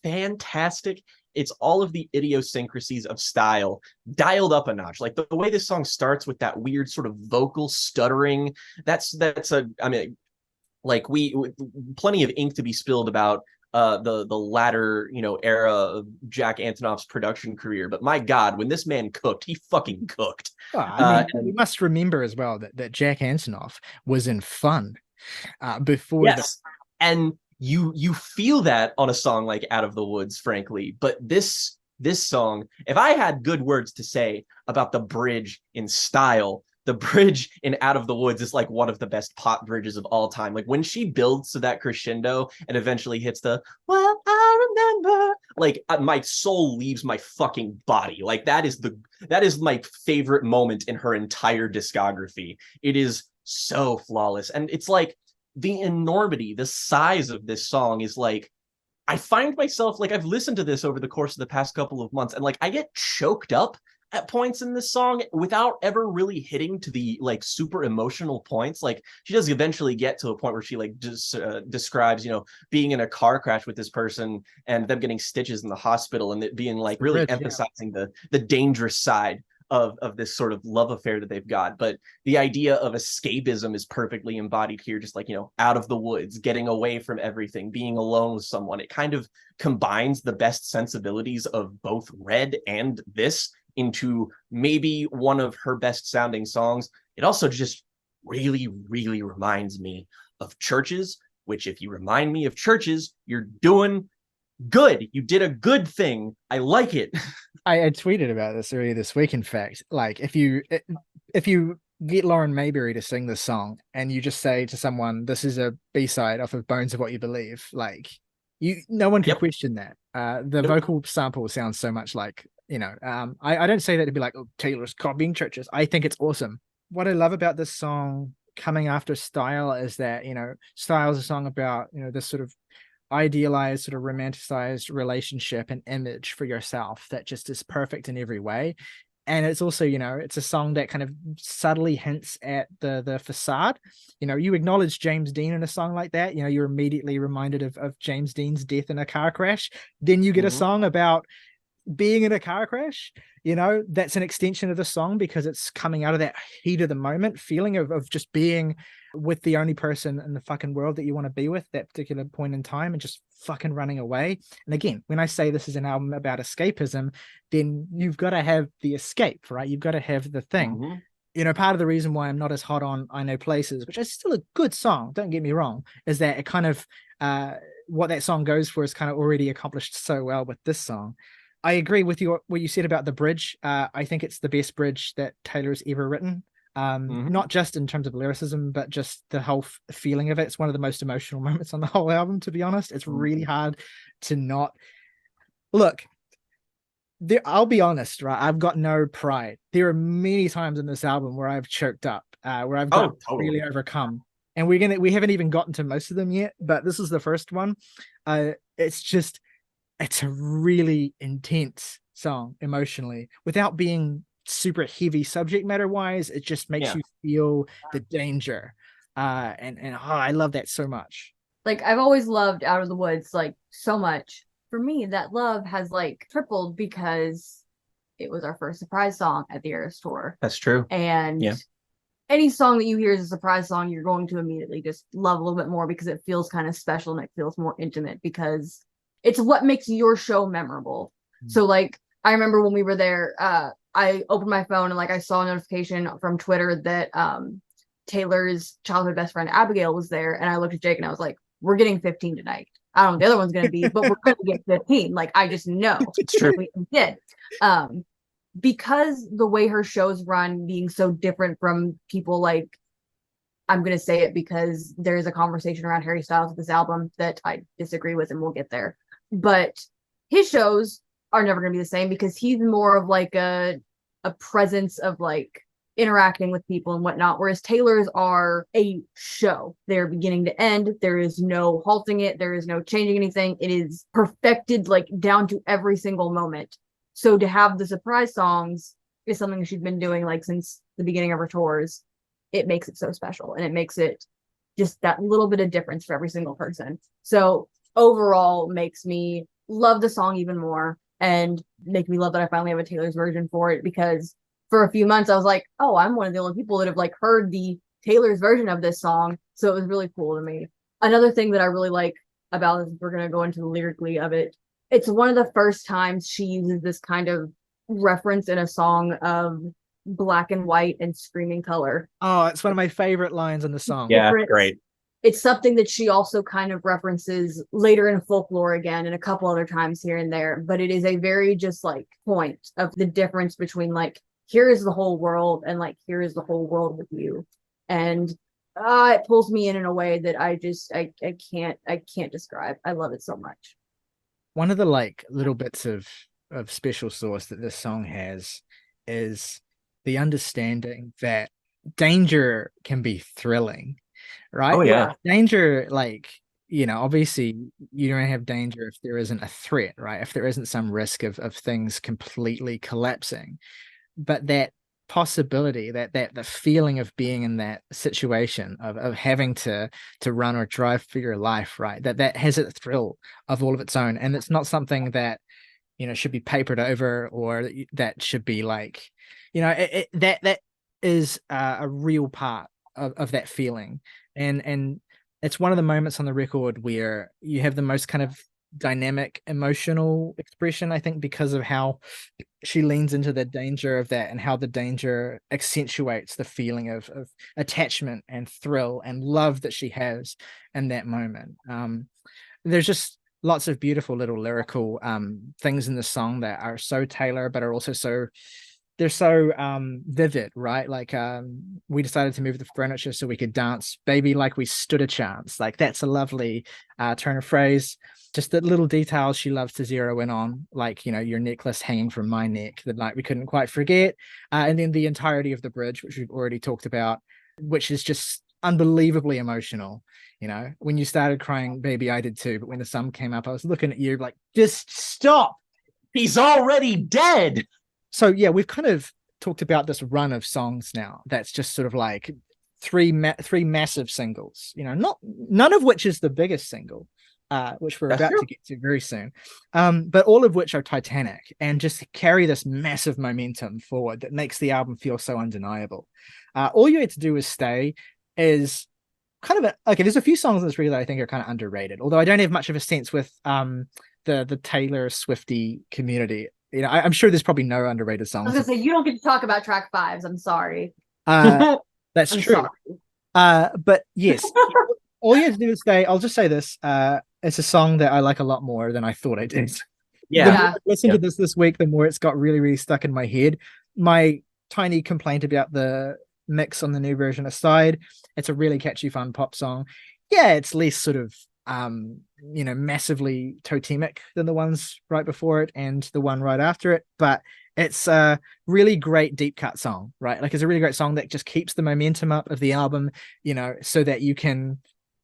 fantastic. It's all of the idiosyncrasies of Style dialed up a notch. Like the way this song starts with that weird sort of vocal stuttering. Plenty of ink to be spilled about the latter era of Jack Antonoff's production career. But my God, when this man cooked, he fucking cooked. We must remember as well that Jack Antonoff was in Fun before. Yes, and you feel that on a song like Out of the Woods, frankly. But this song, if I had good words to say about the bridge in Style, the bridge in Out of the Woods is like one of the best pop bridges of all time. Like when she builds to that crescendo and eventually hits the "Well, I remember," like my soul leaves my fucking body. Like that is my favorite moment in her entire discography. It is so flawless, and it's like the enormity, the size of this song is like, I find myself like, I've listened to this over the course of the past couple of months, and like I get choked up at points in this song without ever really hitting to the like super emotional points. Like she does eventually get to a point where she like just describes being in a car crash with this person and them getting stitches in the hospital, and it being like really emphasizing the dangerous side of this sort of love affair that they've got. But the idea of escapism is perfectly embodied here, just like out of the woods, getting away from everything, being alone with someone. It kind of combines the best sensibilities of both Red and this into maybe one of her best sounding songs. It also just really, really reminds me of Churches, which if you remind me of Churches, you're doing good. You did a good thing. I like it. I tweeted about this earlier this week. In fact, like if you get Lauren Mayberry to sing this song and you just say to someone, "This is a B-side off of Bones of What You Believe," like no one can question that. The vocal sample sounds so much like I don't say that to be like, "Oh, Taylor's copying Churches." I think it's awesome. What I love about this song coming after Style is that, Style is a song about, this sort of idealized, sort of romanticized relationship and image for yourself that just is perfect in every way. And it's also, it's a song that kind of subtly hints at the facade. You acknowledge James Dean in a song like that. You're immediately reminded of James Dean's death in a car crash. Then you get a song about being in a car crash. That's an extension of the song because it's coming out of that heat of the moment feeling of just being with the only person in the fucking world that you want to be with that particular point in time and just fucking running away. And again, when I say this is an album about escapism, then you've got to have the escape, right? You've got to have the thing. Part of the reason why I'm not as hot on I Know Places, which is still a good song, don't get me wrong, is that it kind of what that song goes for is kind of already accomplished so well with this song. I agree with what you said about the bridge. I think it's the best bridge that Taylor's ever written. Not just in terms of lyricism, but just the whole feeling of it. It's one of the most emotional moments on the whole album, to be honest. It's really hard to not look there. I'll be honest, right? I've got no pride. There are many times in this album where I've choked up, where I've got really overcome. And we haven't even gotten to most of them yet, but this is the first one. It's a really intense song emotionally without being super heavy subject matter wise. It just makes you feel the danger. I love that so much. Like, I've always loved Out of the Woods, like, so much. For me, that love has, like, tripled because it was our first surprise song at the Eras Tour. That's true. And any song that you hear as a surprise song, you're going to immediately just love a little bit more because it feels kind of special and it feels more intimate because it's what makes your show memorable. So, like, I remember when we were there, I opened my phone and, like, I saw a notification from Twitter that Taylor's childhood best friend Abigail was there, and I looked at Jake and I was like, we're getting 15 tonight. I don't know what the other one's going to be, but we're going to get 15. Like, I just know. It's true. We did. Because the way her shows run being so different from people like, I'm going to say it because there's a conversation around Harry Styles with this album that I disagree with, and we'll get there. But his shows are never going to be the same because he's more of like a presence of like interacting with people and whatnot, whereas Taylor's are a show. They're beginning to end. There is no halting it. There is no changing anything. It is perfected like down to every single moment. So to have the surprise songs is something she's been doing like since the beginning of her tours. It makes it so special, and it makes it just that little bit of difference for every single person. So overall makes me love the song even more and make me love that I finally have a Taylor's version for it, because for a few months I was like, oh, I'm one of the only people that have like heard the Taylor's version of this song. So it was really cool to me. Another thing that I really like about this, we're going to go into the lyrically of it. It's one of the first times she uses this kind of reference in a song of black and white and screaming color. Oh, it's one of my favorite lines in the song. Yeah, great. It's something that she also kind of references later in Folklore again and a couple other times here and there, but it is a very just like point of the difference between like, here is the whole world and like, here is the whole world with you. And it pulls me in a way that I can't describe. I love it so much. One of the like little bits of special sauce that this song has is the understanding that danger can be thrilling, right? Oh yeah. Danger, like, obviously you don't have danger if there isn't a threat, right? If there isn't some risk of things completely collapsing. But that possibility, that the feeling of being in that situation of having to run or drive for your life, right? That has a thrill of all of its own. And it's not something that, should be papered over, or that should be like, that is a real part of that feeling. And it's one of the moments on the record where you have the most kind of dynamic emotional expression, I think, because of how she leans into the danger of that and how the danger accentuates the feeling of attachment and thrill and love that she has in that moment. There's just lots of beautiful little lyrical things in the song that are so Taylor, but are also so vivid, right? Like we decided to move the furniture so we could dance, baby, like we stood a chance. Like that's a lovely turn of phrase. Just the little details she loves to zero in on, like, your necklace hanging from my neck, the night we couldn't quite forget. And then the entirety of the bridge, which we've already talked about, which is just unbelievably emotional. You know, when you started crying, baby, I did too. But when the sun came up, I was looking at you like, just stop. He's already dead. So yeah, we've kind of talked about this run of songs now. That's just sort of like three massive singles. You know, none of which is the biggest single, which we're about to get to very soon. But all of which are titanic and just carry this massive momentum forward that makes the album feel so undeniable. All you had to do is stay is kind of okay. There's a few songs in this record that I think are kind of underrated, although I don't have much of a sense with the Taylor Swiftie community. You know, I'm sure there's probably no underrated songs. I was gonna say you don't get to talk about track fives. I'm sorry. That's I'm true. But yes, all you have to do is stay. I'll just say this: it's a song that I like a lot more than I thought I did. Yeah. The more I listened to this week, the more it's got really, really stuck in my head. My tiny complaint about the mix on the new version aside, it's a really catchy, fun pop song. Yeah, it's less sort of massively totemic than the ones right before it and the one right after it, but it's a really great deep cut song, right? Like, it's a really great song that just keeps the momentum up of the album, so that you can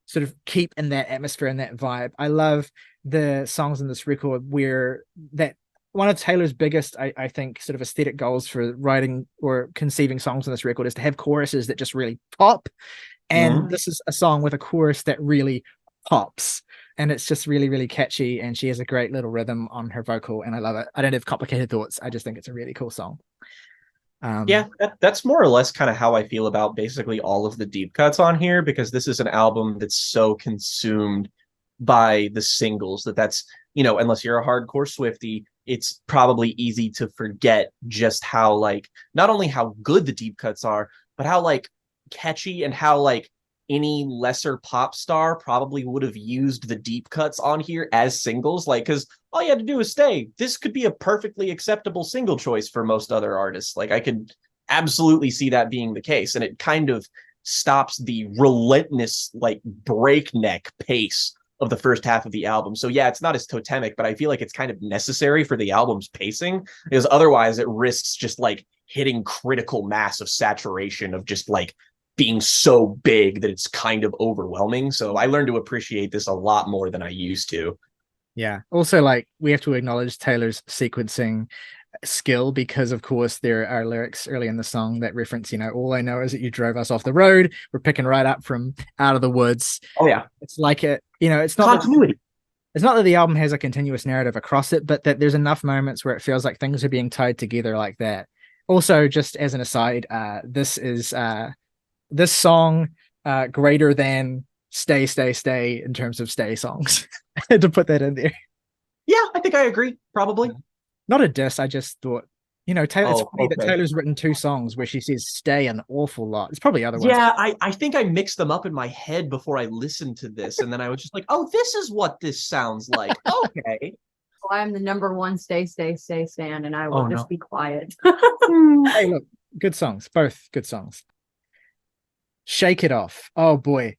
sort of keep in that atmosphere and that vibe. I love the songs in this record where that one of Taylor's biggest, I think, sort of aesthetic goals for writing or conceiving songs on this record is to have choruses that just really pop. And this is a song with a chorus that really pops. And it's just really, really catchy. And she has a great little rhythm on her vocal. And I love it. I don't have complicated thoughts. I just think it's a really cool song. Yeah, that's more or less kind of how I feel about basically all of the deep cuts on here, because this is an album that's so consumed by the singles that's, unless you're a hardcore Swiftie, it's probably easy to forget just how, like, not only how good the deep cuts are, but how, like, catchy and how, like, any lesser pop star probably would have used the deep cuts on here as singles. Like, because all you had to do is stay. This could be a perfectly acceptable single choice for most other artists. Like, I could absolutely see that being the case. And it kind of stops the relentless, like, breakneck pace of the first half of the album. So yeah, it's not as totemic, but I feel like it's kind of necessary for the album's pacing, because otherwise it risks just, like, hitting critical mass of saturation of just, like, being so big that it's kind of overwhelming. So I learned to appreciate this a lot more than I used to. Yeah. Also, like, we have to acknowledge Taylor's sequencing skill, because of course there are lyrics early in the song that reference, all I know is that you drove us off the road. We're picking right up from out of the woods. Oh yeah. It's like it's not continuity. It's not that the album has a continuous narrative across it, but that there's enough moments where it feels like things are being tied together like that. Also, just as an aside, this song greater than Stay, Stay, Stay in terms of stay songs. I had to put that in there. Yeah, I think I agree. Probably. Not a diss. I just thought, Taylor, it's funny that okay. Taylor's written 2 songs where she says stay an awful lot. It's probably other ones. Yeah, I think I mixed them up in my head before I listened to this. And then I was just like, oh, this is what this sounds like. Okay. Well, I'm the number one stay stan, and I will just be quiet. Hey, look, good songs. Both good songs. Shake It Off. Oh boy.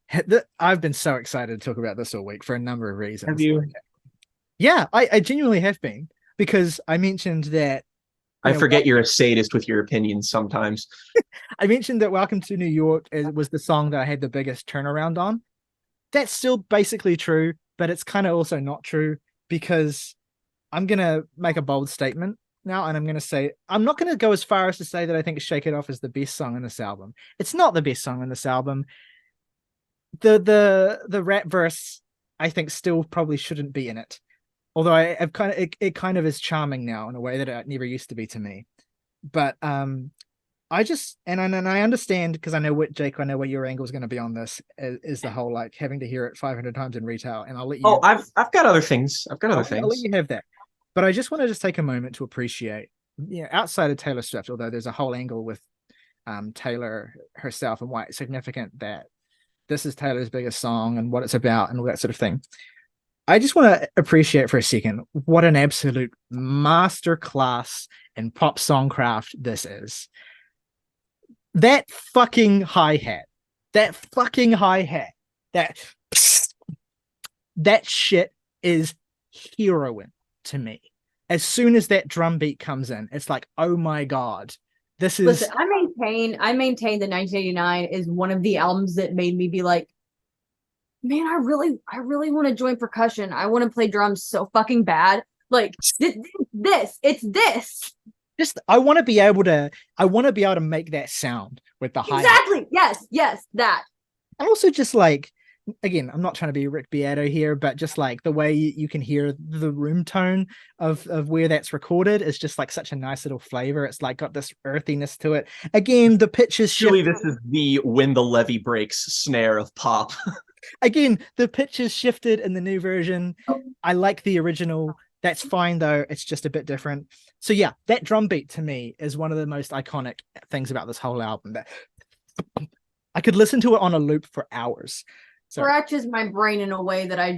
I've been so excited to talk about this all week for a number of reasons. Have you? Yeah, I genuinely have been, because I mentioned that I forget you're a sadist with your opinions sometimes. I mentioned that Welcome to New York was the song that I had the biggest turnaround on. That's still basically true, but it's kind of also not true, because I'm going to make a bold statement now, and I'm going to say, I'm not going to go as far as to say that I think Shake It Off is the best song in this album. It's not the best song in this album. The rap verse, I think, still probably shouldn't be in it. Although it kind of is charming now in a way that it never used to be to me. But I just, and I understand, because I know what your angle is going to be on this, is the whole, like, having to hear it 500 times in retail. And I'll let you. Oh, I've got other things. I'll let you have that. But I just want to just take a moment to appreciate, outside of Taylor Swift, although there's a whole angle with Taylor herself and why it's significant that this is Taylor's biggest song and what it's about and all that sort of thing. I just want to appreciate for a second what an absolute masterclass in pop songcraft this is. That fucking hi-hat, that shit is heroin to me. As soon as that drum beat comes in, it's like, oh my God, This Listen, is I maintain that 1989 is one of the albums that made me be like, man, I really want to join percussion. I want to play drums so fucking bad. Like it's this. just I want to be able to make that sound with the hi-hat. Exactly. Yes, that. And also just like, again, I'm not trying to be Rick Beato here, but just like the way you can hear the room tone of where that's recorded is just like such a nice little flavor. It's like got this earthiness to it. Again, the pitch is Surely this is the when the levee breaks snare of pop. Again, the pitch is shifted in the new version. I like the original. That's fine though. It's just a bit different. So yeah, that drum beat to me is one of the most iconic things about this whole album. That I could listen to it on a loop for hours. So, Scratches my brain in a way that I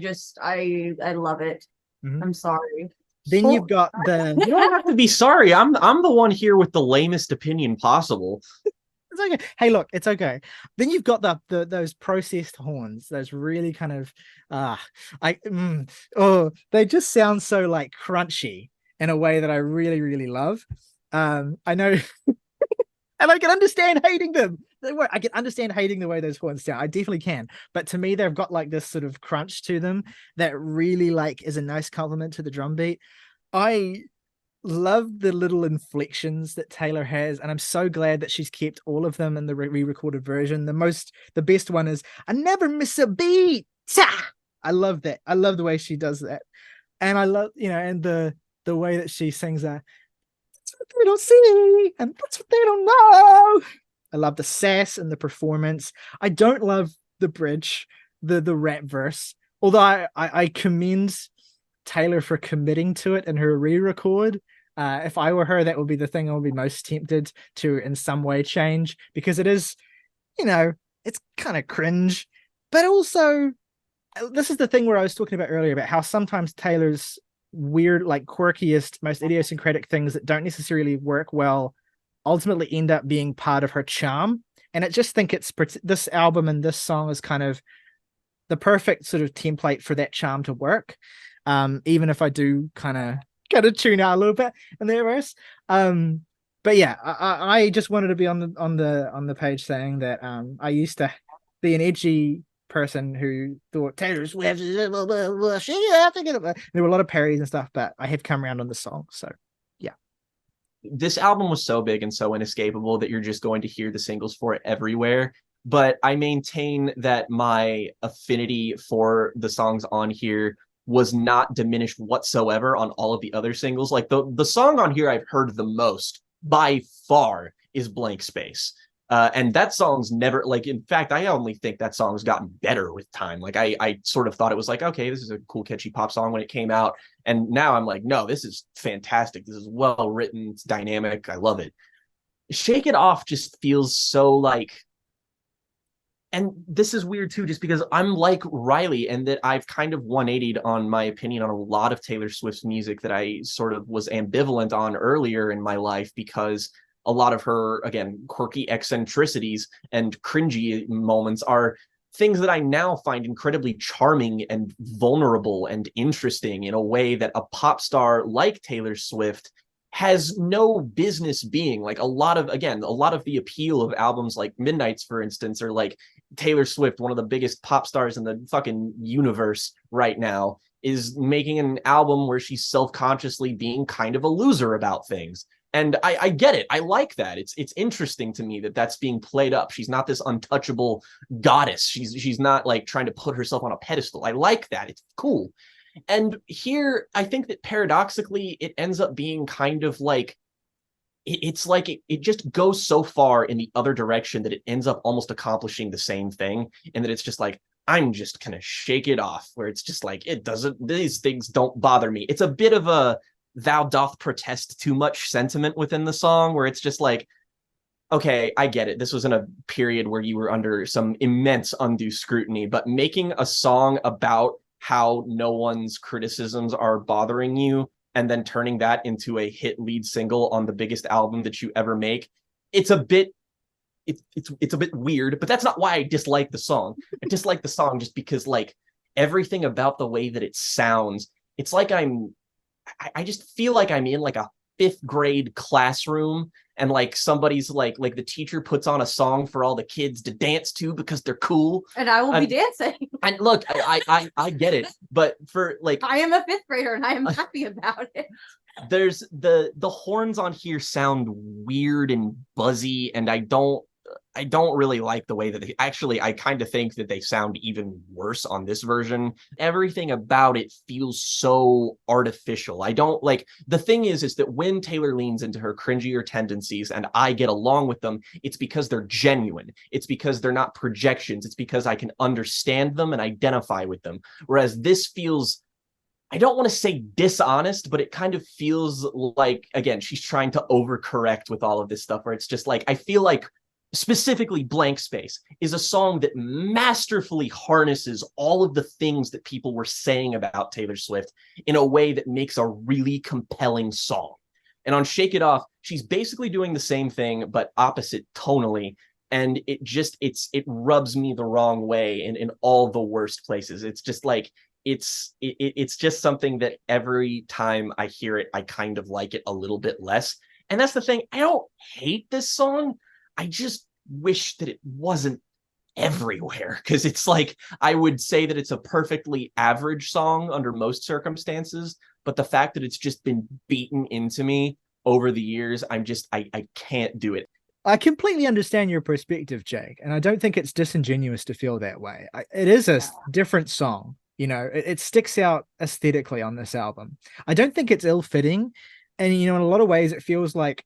love it. Mhm. I'm sorry. Then you've got the You don't have to be sorry. I'm the one here with the lamest opinion possible. it's okay. Hey, look, it's okay. Then you've got the those processed horns, those really kind of they just sound so like crunchy in a way that I really, really love. I know and I can understand hating them. I can understand hating the way those horns sound. I definitely can. But to me, they've got like this sort of crunch to them that really like is a nice compliment to the drum beat. I love the little inflections that Taylor has, and I'm so glad that she's kept all of them in the re-recorded version. The best one is "I never miss a beat." I love that. I love the way she does that, and I love and the way that she sings that. That's what they don't see, and that's what they don't know. I love the sass and the performance. I don't love the bridge, the rap verse, although I commend Taylor for committing to it in her re-record. If I were her, that would be the thing I would be most tempted to in some way change, because it is, it's kind of cringe, but also this is the thing where I was talking about earlier about how sometimes Taylor's weird, like quirkiest, most idiosyncratic things that don't necessarily work well ultimately end up being part of her charm. And I just think this album and this song is kind of the perfect sort of template for that charm to work. Even if I do kind of tune out a little bit in the verse. But yeah, I just wanted to be on the page saying that I used to be an edgy person who thought Taylor Swift there were a lot of parodies and stuff, but I have come around on the song. So yeah. This album was so big and so inescapable that you're just going to hear the singles for it everywhere. But I maintain that my affinity for the songs on here was not diminished whatsoever on all of the other singles. Like the song on here I've heard the most by far is Blank Space. And that song's never, like, in fact, I only think that song's gotten better with time. Like I sort of thought it was like, okay, this is a cool, catchy pop song when it came out. And now I'm like, no, this is fantastic. This is well written. It's dynamic. I love it. Shake It Off just feels so like, and this is weird too, just because I'm like Ryley and that I've kind of 180'd on my opinion on a lot of Taylor Swift's music that I sort of was ambivalent on earlier in my life, because a lot of her, again, quirky eccentricities and cringy moments are things that I now find incredibly charming and vulnerable and interesting in a way that a pop star like Taylor Swift has no business being. Like a lot of the appeal of albums like Midnight's, for instance, are like Taylor Swift, one of the biggest pop stars in the fucking universe right now, is making an album where she's self-consciously being kind of a loser about things. And I get it. I like that. It's interesting to me that that's being played up. She's not this untouchable goddess. She's not like trying to put herself on a pedestal. I like that. It's cool. And here, I think that paradoxically, it ends up being kind of like, it's like it just goes so far in the other direction that it ends up almost accomplishing the same thing. And that it's just like, I'm just gonna shake it off, where it's just like, these things don't bother me. It's a bit of a thou doth protest too much sentiment within the song, where it's just like, okay, I get it. This was in a period where you were under some immense undue scrutiny, but making a song about how no one's criticisms are bothering you and then turning that into a hit lead single on the biggest album that you ever make, it's a bit weird, but that's not why I dislike the song. I dislike the song just because, like, everything about the way that it sounds, it's like I just feel like I'm in like a fifth grade classroom and like somebody's like the teacher puts on a song for all the kids to dance to because they're cool. And I will be dancing. And look, I get it, but for like, I am a fifth grader and I am happy about it. There's the horns on here sound weird and buzzy, and I don't really like the way that I kind of think that they sound even worse on this version. Everything about it feels so artificial. I don't like, the thing is that when Taylor leans into her cringier tendencies and I get along with them, it's because they're genuine. It's because they're not projections. It's because I can understand them and identify with them. Whereas this feels, I don't want to say dishonest, but it kind of feels like, again, she's trying to overcorrect with all of this stuff, where it's just like, I feel like specifically Blank Space is a song that masterfully harnesses all of the things that people were saying about Taylor Swift in a way that makes a really compelling song. And on Shake It Off, she's basically doing the same thing, but opposite tonally. And it rubs me the wrong way in all the worst places. It's just like, it's just something that every time I hear it, I kind of like it a little bit less. And that's the thing. I don't hate this song. I just wish that it wasn't everywhere, because it's like, I would say that it's a perfectly average song under most circumstances, but the fact that it's just been beaten into me over the years, I can't do it. I completely understand your perspective, Jake, and I don't think it's disingenuous to feel that way. It is a different song. You know, it sticks out aesthetically on this album. I don't think it's ill-fitting. And, you know, in a lot of ways, it feels like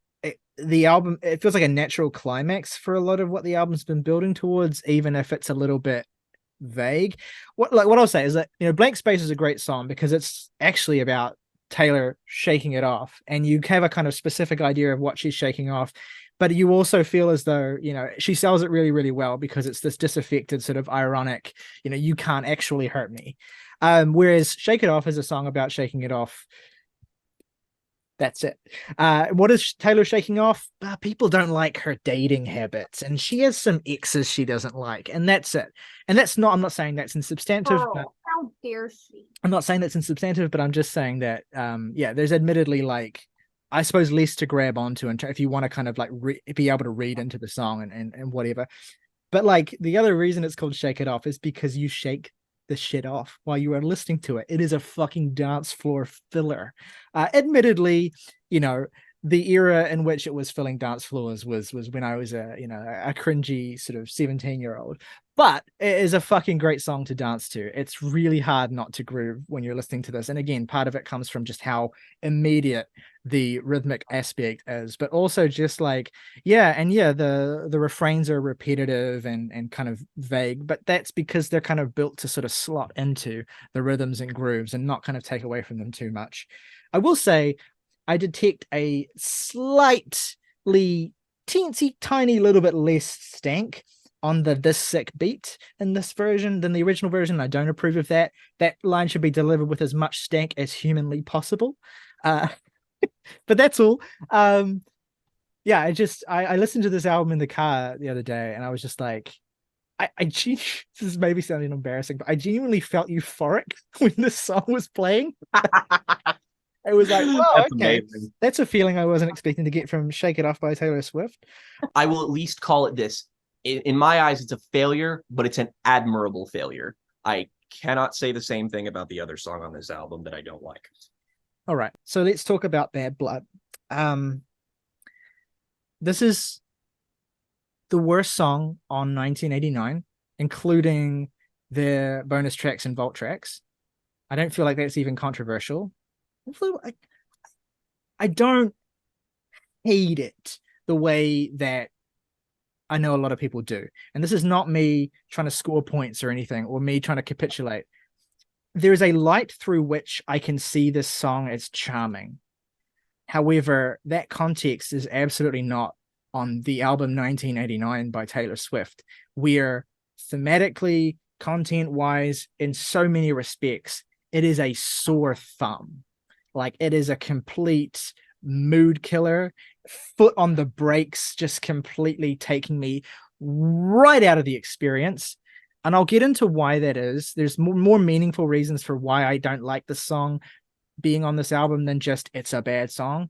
it feels like a natural climax for a lot of what the album's been building towards, even if it's a little bit vague. What I'll say is that, you know, Blank Space is a great song because it's actually about Taylor shaking it off. And you have a kind of specific idea of what she's shaking off. But you also feel as though, you know, she sells it really, really well because it's this disaffected sort of ironic, you know, you can't actually hurt me. Whereas Shake It Off is a song about shaking it off. That's it. What is Taylor shaking off? People don't like her dating habits, and she has some exes she doesn't like, and that's it. And I'm not saying that's insubstantive. Oh, how dare she? I'm not saying that's insubstantive, but I'm just saying that, there's admittedly, like, I suppose, less to grab onto, and if you want to kind of like be able to read into the song and whatever. But like, the other reason it's called Shake It Off is because you shake the shit off while you are listening to it. It is a fucking dance floor filler. Admittedly, you know, the era in which it was filling dance floors was when I was a cringy sort of 17-year-old. But it is a fucking great song to dance to. It's really hard not to groove when you're listening to this. And again, part of it comes from just how immediate the rhythmic aspect is, but also just like, the refrains are repetitive and kind of vague, but that's because they're kind of built to sort of slot into the rhythms and grooves and not kind of take away from them too much. I will say, I detect a slightly teensy tiny little bit less stank on the "this sick" beat in this version than the original version. I don't approve of that. That line should be delivered with as much stank as humanly possible. But that's all. I listened to this album in the car the other day, and I was just like, this is maybe sounding embarrassing, but I genuinely felt euphoric when this song was playing. It was like, oh, okay. Amazing. That's a feeling I wasn't expecting to get from Shake It Off by Taylor Swift. I will at least call it this. In my eyes, it's a failure, but it's an admirable failure. I cannot say the same thing about the other song on this album that I don't like. All right, so let's talk about Bad Blood. This is the worst song on 1989, including their bonus tracks and vault tracks. I don't feel like that's even controversial. I don't hate it the way that I know a lot of people do. And this is not me trying to score points or anything, or me trying to capitulate. There is a light through which I can see this song as charming. However, that context is absolutely not on the album 1989 by Taylor Swift, where thematically, content-wise, in so many respects, it is a sore thumb. Like, it is a complete mood killer, foot on the brakes, just completely taking me right out of the experience. And I'll get into why that is. There's more meaningful reasons for why I don't like the song being on this album than just it's a bad song.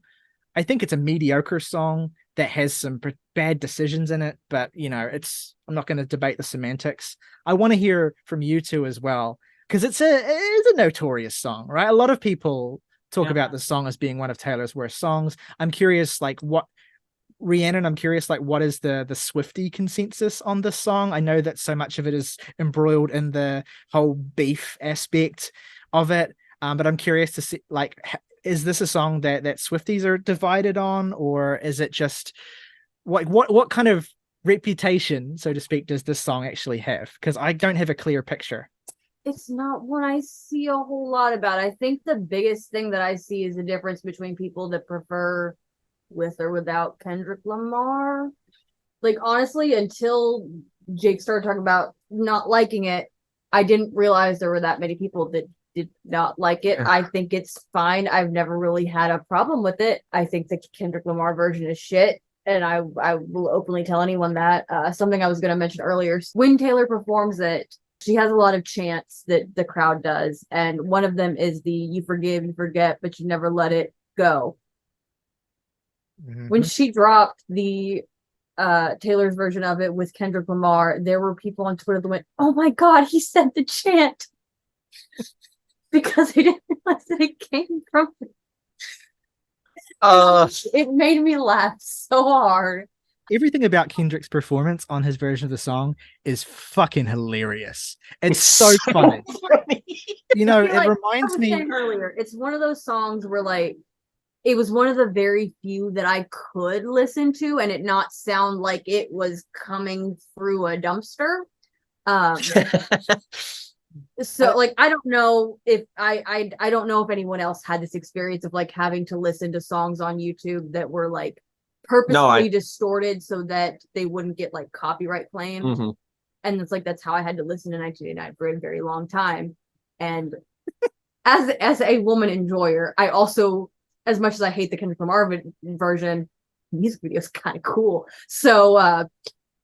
I think it's a mediocre song that has some bad decisions in it, but I'm not going to debate the semantics. I want to hear from you two as well, because it is a notorious song, right? A lot of people talk about the song as being one of Taylor's worst songs. I'm curious, like, what Rhiannon, I'm curious, like, what is the Swiftie consensus on this song? I know that so much of it is embroiled in the whole beef aspect of it, but I'm curious to see, like, is this a song that Swifties are divided on, or is it just what kind of reputation, so to speak, does this song actually have? Because I don't have a clear picture. It's not one I see a whole lot about. I think the biggest thing that I see is the difference between people that prefer with or without Kendrick Lamar. Like, honestly, until Jake started talking about not liking it, I didn't realize there were that many people that did not like it. I think it's fine. I've never really had a problem with it. I think the Kendrick Lamar version is shit, and I will openly tell anyone that. Something I was going to mention earlier, when Taylor performs it, she has a lot of chants that the crowd does, and one of them is the "you forgive, you forget, but you never let it go." When she dropped the Taylor's version of it with Kendrick Lamar, there were people on Twitter that went, "Oh my god, he said the chant," because they didn't realize that it came from it made me laugh so hard. Everything about Kendrick's performance on his version of the song is fucking hilarious. It's so funny. It reminds me earlier. It's one of those songs where, like, it was one of the very few that I could listen to and it not sound like it was coming through a dumpster. So, like, I don't know if I don't know if anyone else had this experience of, like, having to listen to songs on YouTube that were, like, purposely distorted so that they wouldn't get, like, copyright claimed. And it's like, that's how I had to listen to 1989 for a very long time. And as a woman enjoyer, I also, as much as I hate the Kendrick Lamar version, the music video is kind of cool. So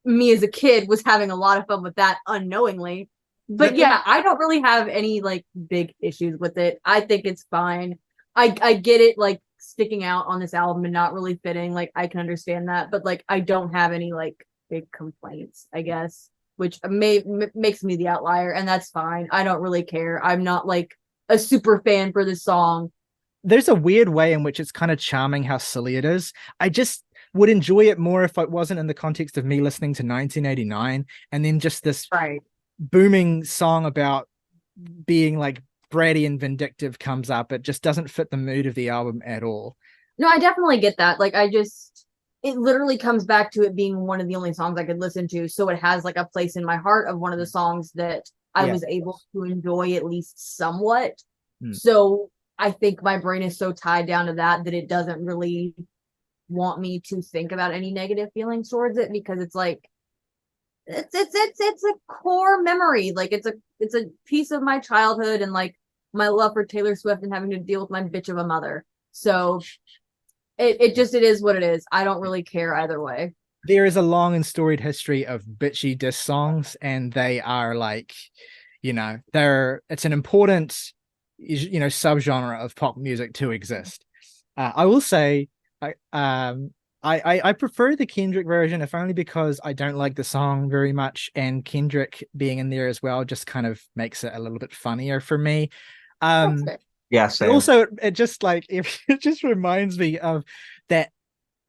me as a kid was having a lot of fun with that unknowingly. But yeah, I don't really have any, like, big issues with it. I think it's fine. I get it, like, sticking out on this album and not really fitting. Like, I can understand that, but, like, I don't have any, like, big complaints, I guess, which makes me the outlier, and that's fine. I don't really care. I'm not, like, a super fan for this song. There's a weird way in which it's kind of charming how silly it is. I just would enjoy it more if it wasn't in the context of me listening to 1989 and then just this booming song about being, like, bratty and vindictive comes up. It just doesn't fit the mood of the album at all. No, I definitely get that. Like, it literally comes back to it being one of the only songs I could listen to. So it has, like, a place in my heart of one of the songs that I was able to enjoy at least somewhat. So I think my brain is so tied down to that it doesn't really want me to think about any negative feelings towards it, because it's like, it's a core memory. Like, it's a piece of my childhood and, like, my love for Taylor Swift and having to deal with my bitch of a mother. So it is what it is. I don't really care either way. There is a long and storied history of bitchy diss songs, and they are, like, it's an important subgenre of pop music to exist. I will say I prefer the Kendrick version, if only because I don't like the song very much, and Kendrick being in there as well just kind of makes it a little bit funnier for me. Yeah, same. Also, it just reminds me of that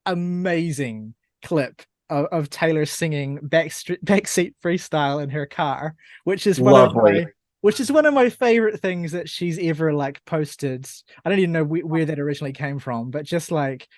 amazing clip of Taylor singing Backseat Freestyle in her car, which is one of my favorite things that she's ever, like, posted. I don't even know where that originally came from, but just, like,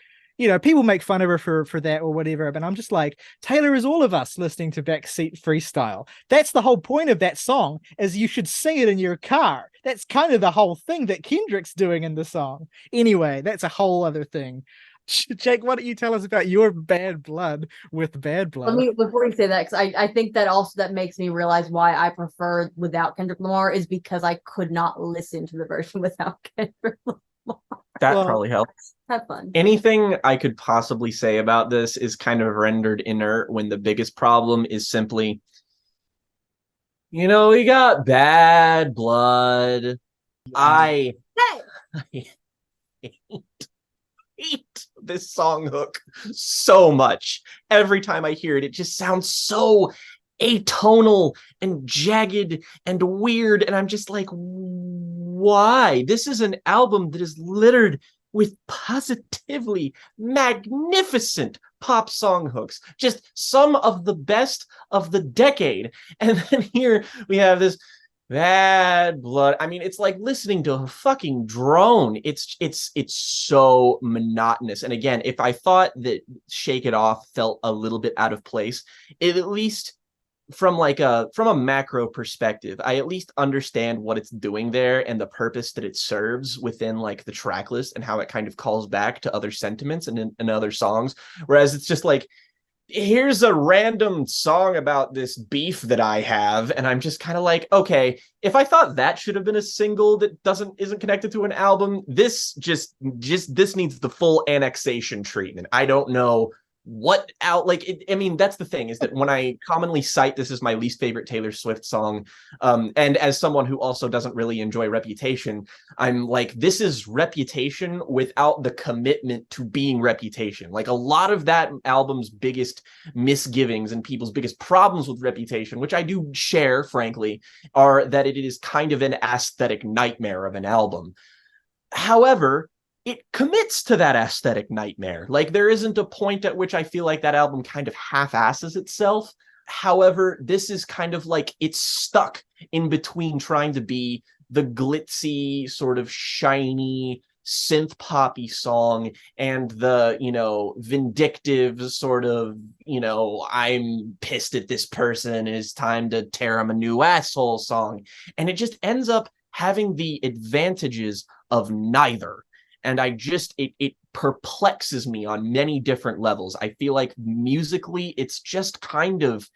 people make fun of her for that or whatever, but I'm just like, Taylor is all of us listening to Backseat Freestyle. That's the whole point of that song, is you should sing it in your car. That's kind of the whole thing that Kendrick's doing in the song. Anyway, that's a whole other thing. Jake, why don't you tell us about your bad blood with Bad Blood? Let me, before you say that, because I think that also that makes me realize why I prefer without Kendrick Lamar is because I could not listen to the version without Kendrick Lamar. That probably helps. Have fun. Anything I could possibly say about this is kind of rendered inert when the biggest problem is simply, we got Bad Blood. I hate this song hook so much. Every time I hear it, it just sounds so atonal and jagged and weird. And I'm just like, why? This is an album that is littered with positively magnificent pop song hooks, just some of the best of the decade. And then here we have this Bad Blood. I mean, it's like listening to a fucking drone. It's so monotonous. And again, if I thought that Shake It Off felt a little bit out of place, it at least from a macro perspective, I at least understand what it's doing there and the purpose that it serves within like the track list and how it kind of calls back to other sentiments and other songs. Whereas it's just like, here's a random song about this beef that I have, and I'm just kind of like, okay, if I thought that should have been a single that isn't connected to an album, this just this needs the full annexation treatment. I don't know what out like it, I mean, that's the thing, is that when I commonly cite this as my least favorite Taylor Swift song, and as someone who also doesn't really enjoy Reputation, I'm like, this is Reputation without the commitment to being Reputation. Like, a lot of that album's biggest misgivings and people's biggest problems with Reputation, which I do share, frankly, are that it is kind of an aesthetic nightmare of an album. However, it commits to that aesthetic nightmare. Like, there isn't a point at which I feel like that album kind of half-asses itself. However, this is kind of like, it's stuck in between trying to be the glitzy, sort of shiny, synth poppy song and the, you know, vindictive sort of, you know, I'm pissed at this person, it's time to tear him a new asshole song. And it just ends up having the advantages of neither. And it perplexes me on many different levels. I feel like musically, it's just kind of,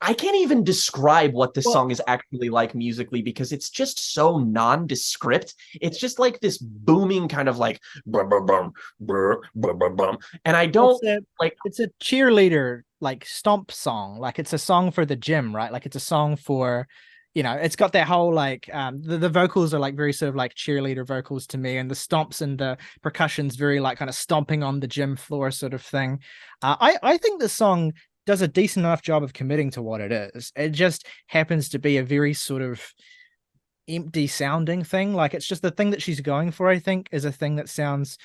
I can't even describe what this song is actually like musically, because it's just so nondescript. It's just like this booming kind of like, brum, brum, brum, brum, brum, brum, brum. And I don't it's a cheerleader, like, stomp song. Like, it's a song for the gym, right? Like, it's a song for, you know, it's got that whole like the vocals are like very sort of like cheerleader vocals to me, and the stomps and the percussion's very like kind of stomping on the gym floor sort of thing. I think the song does a decent enough job of committing to what it is. It just happens to be a very sort of empty sounding thing. Like, it's just the thing that she's going for, I think, is a thing that sounds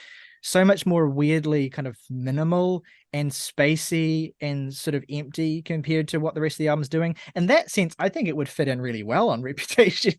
so much more weirdly kind of minimal and spacey and sort of empty compared to what the rest of the album's doing. In that sense, I think it would fit in really well on Reputation.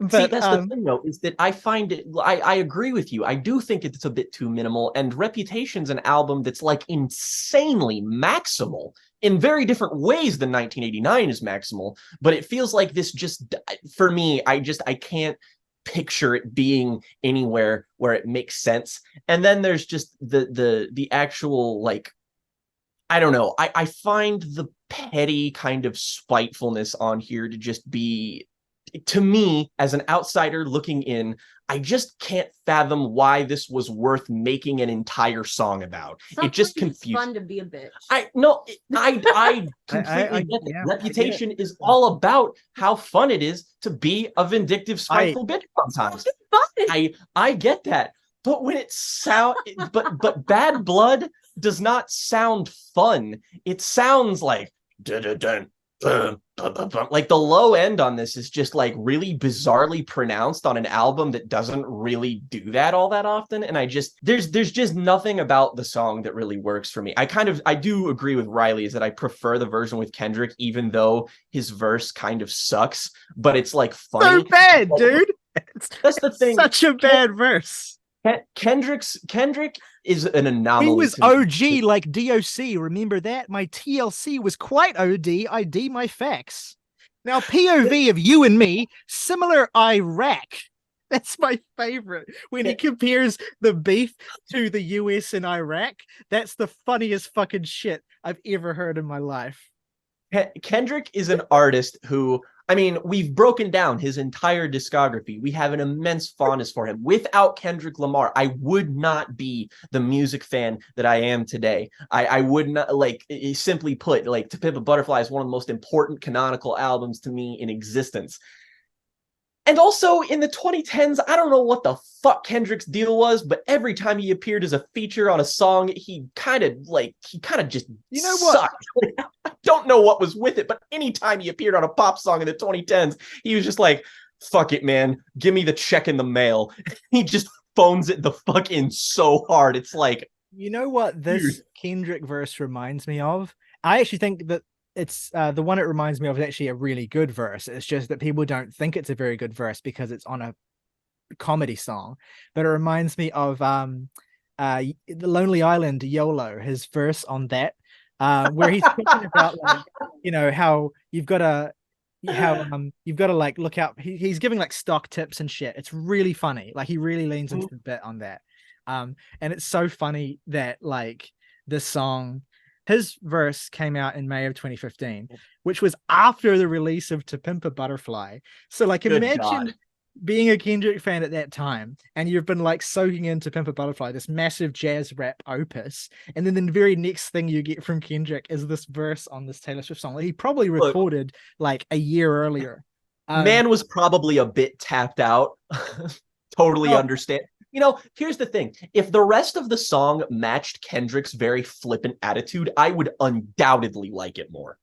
But see, that's the thing, though, is that I find it, I agree with you. I do think it's a bit too minimal, and Reputation's an album that's like insanely maximal in very different ways than 1989 is maximal, but it feels like this just, for me, I can't picture it being anywhere where it makes sense. And then there's just the actual, like, I don't know, I find the petty kind of spitefulness on here to just be, to me, as an outsider looking in, I just can't fathom why this was worth making an entire song about. It just confused. Fun to be a bitch. I completely get it. yeah, Reputation is all about how fun it is to be a vindictive, spiteful bitch sometimes. I get that, but when it but Bad Blood does not sound fun. It sounds like like the low end on this is just like really bizarrely pronounced on an album that doesn't really do that all that often. And there's just nothing about the song that really works for me. I do agree with Ryley, is that I prefer the version with Kendrick, even though his verse kind of sucks, but it's like funny. So bad, dude. That's the thing. Such a bad verse. Kendrick is an anomaly. He was OG like DOC. Remember that? My TLC was quite OD. ID my facts. Now, POV of you and me, similar Iraq. That's my favorite. When he compares the beef to the US and Iraq, that's the funniest fucking shit I've ever heard in my life. Kendrick is an artist who, I mean, we've broken down his entire discography. We have an immense fondness for him. Without Kendrick Lamar, I would not be the music fan that I am today. I would not, like, simply put, like, To Pimp a Butterfly is one of the most important canonical albums to me in existence. And also in the 2010s, I don't know what the fuck Kendrick's deal was, but every time he appeared as a feature on a song, he kind of just You know what? sucked. I don't know what was with it, but anytime he appeared on a pop song in the 2010s, he was just like, fuck it, man. Give me the check in the mail. He just phones it the fuck in so hard. It's like, you know what this Kendrick verse reminds me of? I actually think that it's the one it reminds me of is actually a really good verse. It's just that people don't think it's a very good verse because it's on a comedy song. But it reminds me of the Lonely Island, YOLO, his verse on that, where he's talking about like, you know, how you've got to like look out. He's giving like stock tips and shit. It's really funny. Like he really leans into the bit on that. And it's so funny that like this song, his verse came out in May of 2015, which was after the release of To Pimp a Butterfly. So like imagine being a Kendrick fan at that time and you've been like soaking into Pimp a Butterfly, this massive jazz rap opus, and then the very next thing you get from Kendrick is this verse on this Taylor Swift song that he probably recorded like a year earlier. Man was probably a bit tapped out. Totally understand. You know, here's the thing. If the rest of the song matched Kendrick's very flippant attitude, I would undoubtedly like it more.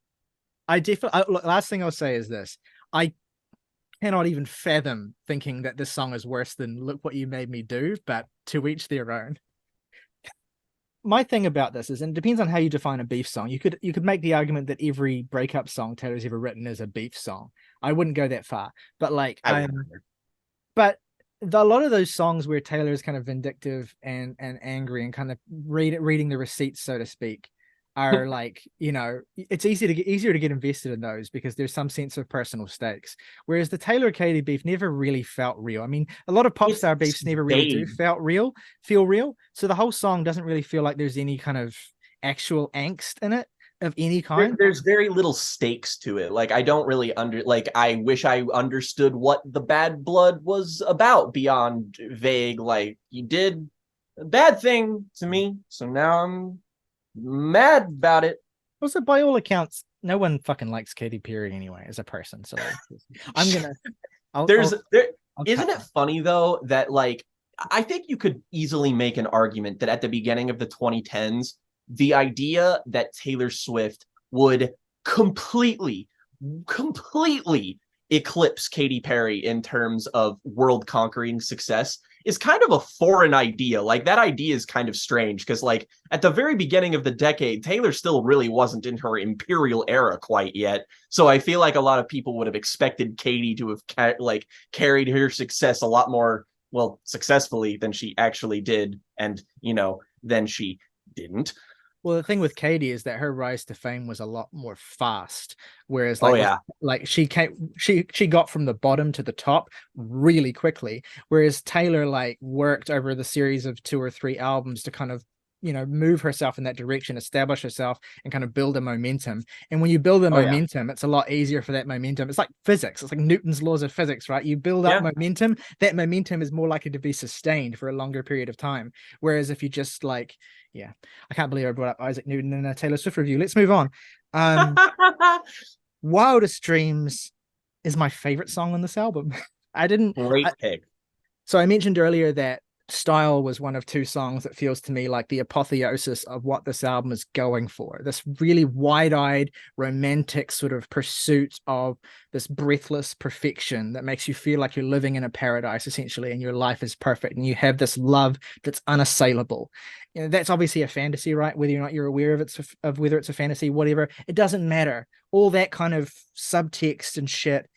I definitely, look, last thing I'll say is this. I cannot even fathom thinking that this song is worse than Look What You Made Me Do, but to each their own. My thing about this is, and it depends on how you define a beef song. You could make the argument that every breakup song Taylor's ever written is a beef song. I wouldn't go that far, but like, but a lot of those songs where Taylor is kind of vindictive and angry and kind of reading the receipts, so to speak, are like, you know, it's easier to get invested in those because there's some sense of personal stakes. Whereas the Taylor Katy beef never really felt real. I mean, a lot of pop star beefs never really feel real. So the whole song doesn't really feel like there's any kind of actual angst in it of any kind. There's very little stakes to it. Like I don't really I wish I understood what the bad blood was about beyond vague, like you did a bad thing to me, so now I'm mad about it. Also, by all accounts, no one fucking likes Katy Perry anyway as a person. So I'm gonna isn't it funny though that like I think you could easily make an argument that at the beginning of the 2010s the idea that Taylor Swift would completely eclipse Katy Perry in terms of world conquering success is kind of a foreign idea. Like that idea is kind of strange because like at the very beginning of the decade, Taylor still really wasn't in her imperial era quite yet. So I feel like a lot of people would have expected Katy to have carried her success a lot more, well, successfully than she actually did. And, you know, then she didn't. Well, the thing with Katy is that her rise to fame was a lot more fast, whereas she got from the bottom to the top really quickly, whereas Taylor like worked over the series of 2 or 3 albums to kind of, you know, move herself in that direction, establish herself, and kind of build a momentum. And when you build a momentum, it's a lot easier for that momentum. It's like physics. It's like Newton's laws of physics, right? You build up momentum, that momentum is more likely to be sustained for a longer period of time. Whereas if you just like, I can't believe I brought up Isaac Newton in a Taylor Swift review. Let's move on. Wildest Dreams is my favorite song on this album. Great pick. So I mentioned earlier that Style was one of 2 songs that feels to me like the apotheosis of what this album is going for. This really wide-eyed, romantic sort of pursuit of this breathless perfection that makes you feel like you're living in a paradise, essentially, and your life is perfect, and you have this love that's unassailable. You know, that's obviously a fantasy, right? Whether or not you're aware of whether it's a fantasy, whatever, it doesn't matter. All that kind of subtext and shit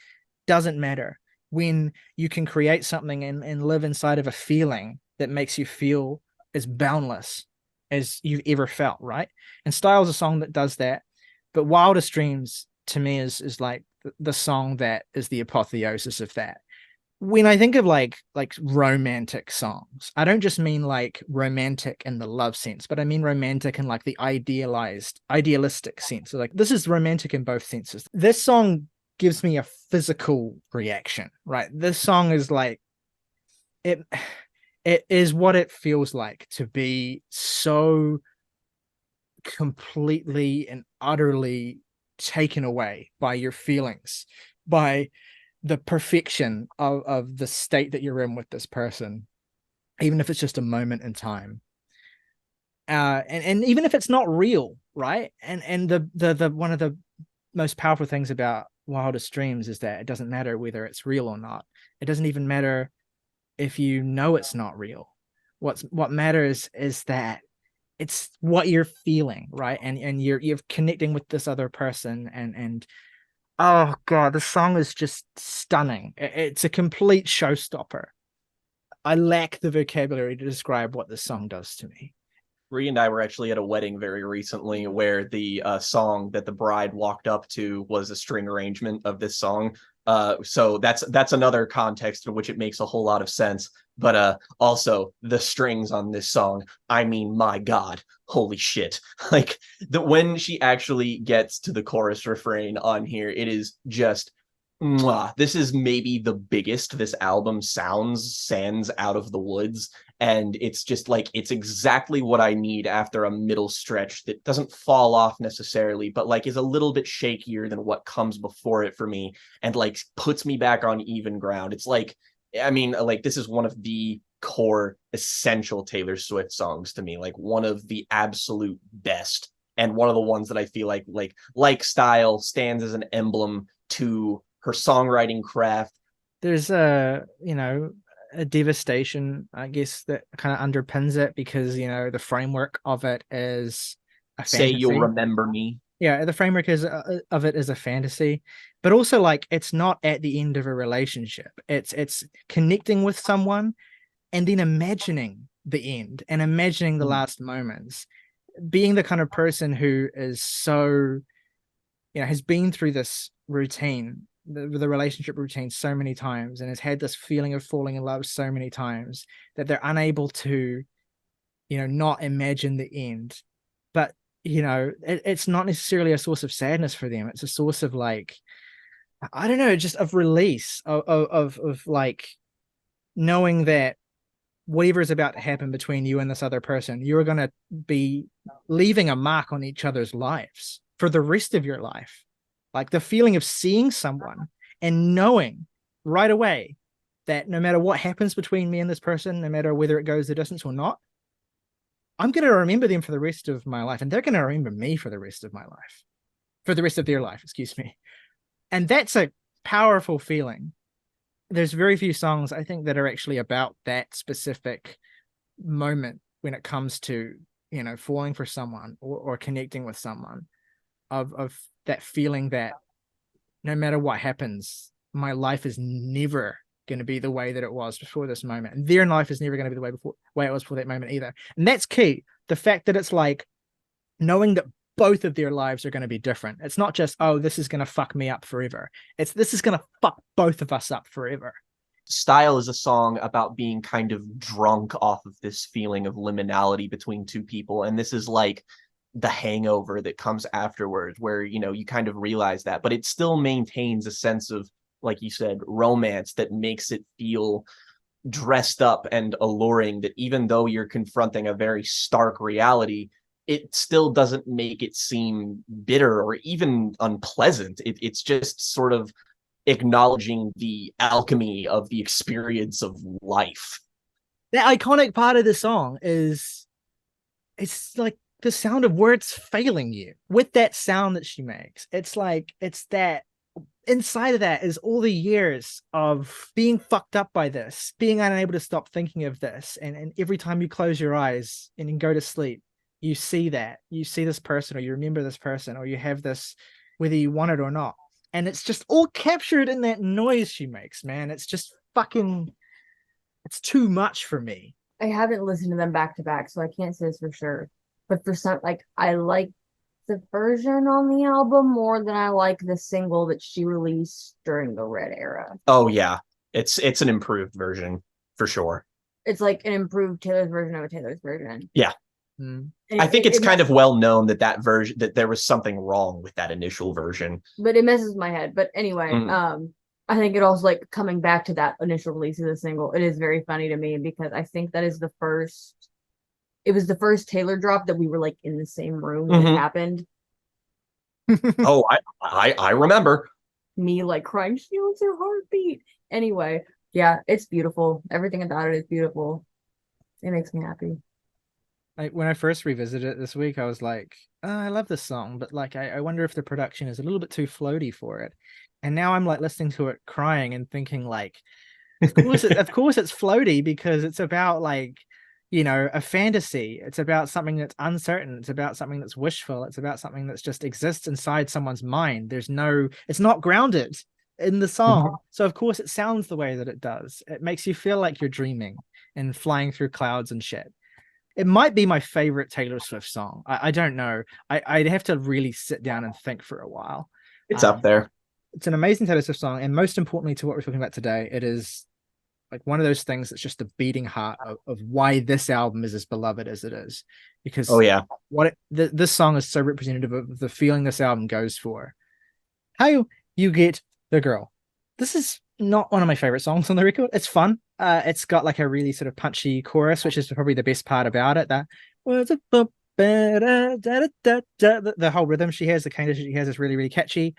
doesn't matter when you can create something and live inside of a feeling that makes you feel as boundless as you've ever felt, right? And Style's a song that does that. But Wildest Dreams, to me, is like the song that is the apotheosis of that. When I think of like romantic songs, I don't just mean like romantic in the love sense, but I mean romantic in like the idealistic sense. So like this is romantic in both senses. This song gives me a physical reaction, right? This song is like it is what it feels like to be so completely and utterly taken away by your feelings, by the perfection of the state that you're in with this person, even if it's just a moment in time. And even if it's not real, right? And the one of the most powerful things about Wildest Dreams is that it doesn't matter whether it's real or not. It doesn't even matter if you know it's not real. What matters is that it's what you're feeling, right? And you're connecting with this other person, and oh god, the song is just stunning. It's a complete showstopper. I lack the vocabulary to describe what this song does to me. Rhea and I were actually at a wedding very recently where the song that the bride walked up to was a string arrangement of this song. So that's another context in which it makes a whole lot of sense. But also the strings on this song, I mean, my God, holy shit. Like when she actually gets to the chorus refrain on here, it is just mwah. This is maybe the biggest this album sands out of the woods. And it's just like, it's exactly what I need after a middle stretch that doesn't fall off necessarily, but like is a little bit shakier than what comes before it for me, and like puts me back on even ground. It's like, I mean, like this is one of the core essential Taylor Swift songs to me, like one of the absolute best. And one of the ones that I feel like Style stands as an emblem to her songwriting craft. There's a devastation, I guess, that kind of underpins it, because the framework of it is a Say fantasy. You'll Remember Me. Yeah, the framework of it is a fantasy, but also like it's not at the end of a relationship. It's connecting with someone and then imagining the end and imagining the last moments, being the kind of person who is so, has been through this routine, the relationship routine so many times, and has had this feeling of falling in love so many times that they're unable to, not imagine the end. But, it's not necessarily a source of sadness for them. It's a source of like, I don't know, just of release, of like knowing that whatever is about to happen between you and this other person, you're going to be leaving a mark on each other's lives for the rest of your life. Like the feeling of seeing someone and knowing right away that no matter what happens between me and this person, no matter whether it goes the distance or not, I'm going to remember them for the rest of my life, and they're going to remember me for the rest of my life, for the rest of their life, excuse me. And that's a powerful feeling. There's very few songs, I think, that are actually about that specific moment when it comes to, falling for someone or connecting with someone, of that feeling that no matter what happens, my life is never going to be the way that it was before this moment, and their life is never going to be the way it was before that moment either. And that's key. The fact that it's like knowing that both of their lives are going to be different. It's not just, oh, this is going to fuck me up forever. This is going to fuck both of us up forever. Style is a song about being kind of drunk off of this feeling of liminality between two people, and this is like the hangover that comes afterwards, where you kind of realize that, but it still maintains a sense of, like you said, romance that makes it feel dressed up and alluring, that even though you're confronting a very stark reality, it still doesn't make it seem bitter or even unpleasant. It's just sort of acknowledging the alchemy of the experience of life. The iconic part of the song is, it's like the sound of words failing you with that sound that she makes. It's like, it's that inside of that is all the years of being fucked up by this, being unable to stop thinking of this. And every time you close your eyes and then go to sleep, you see this person, or you remember this person, or you have this, whether you want it or not. And it's just all captured in that noise she makes, man. It's just fucking, it's too much for me. I haven't listened to them back to back, so I can't say this for sure. But for some, like, I like the version on the album more than I like the single that she released during the Red era. Oh yeah, it's an improved version for sure. It's like an improved Taylor's version of a Taylor's version. Yeah. I think it's kind of well known that version, that there was something wrong with that initial version. But it messes my head. But anyway, I think it also, like, coming back to that initial release of the single, it is very funny to me because I think that is it was the first Taylor drop that we were like in the same room when it happened. Oh, I remember. me like crying, she owns her heartbeat. Anyway, yeah, it's beautiful. Everything about it is beautiful. It makes me happy. Like when I first revisited it this week, I was like, oh, I love this song, but like I wonder if the production is a little bit too floaty for it. And now I'm like listening to it crying and thinking like, of course it's floaty because it's about like, a fantasy. It's about something that's uncertain. It's about something that's wishful. It's about something that's just exists inside someone's mind. It's not grounded in the song. So of course it sounds the way that it does. It makes you feel like you're dreaming and flying through clouds and shit. It might be my favorite Taylor Swift song. I don't know. I'd have to really sit down and think for a while. It's up there. It's an amazing Taylor Swift song, and most importantly to what we're talking about today, it is like one of those things that's just the beating heart of why this album is as beloved as it is. Because this song is so representative of the feeling this album goes for. How you get the girl. This is not one of my favorite songs on the record. It's fun. It's got like a really sort of punchy chorus, which is probably the best part about it. That the whole rhythm she has, the cadence she has is really, really catchy.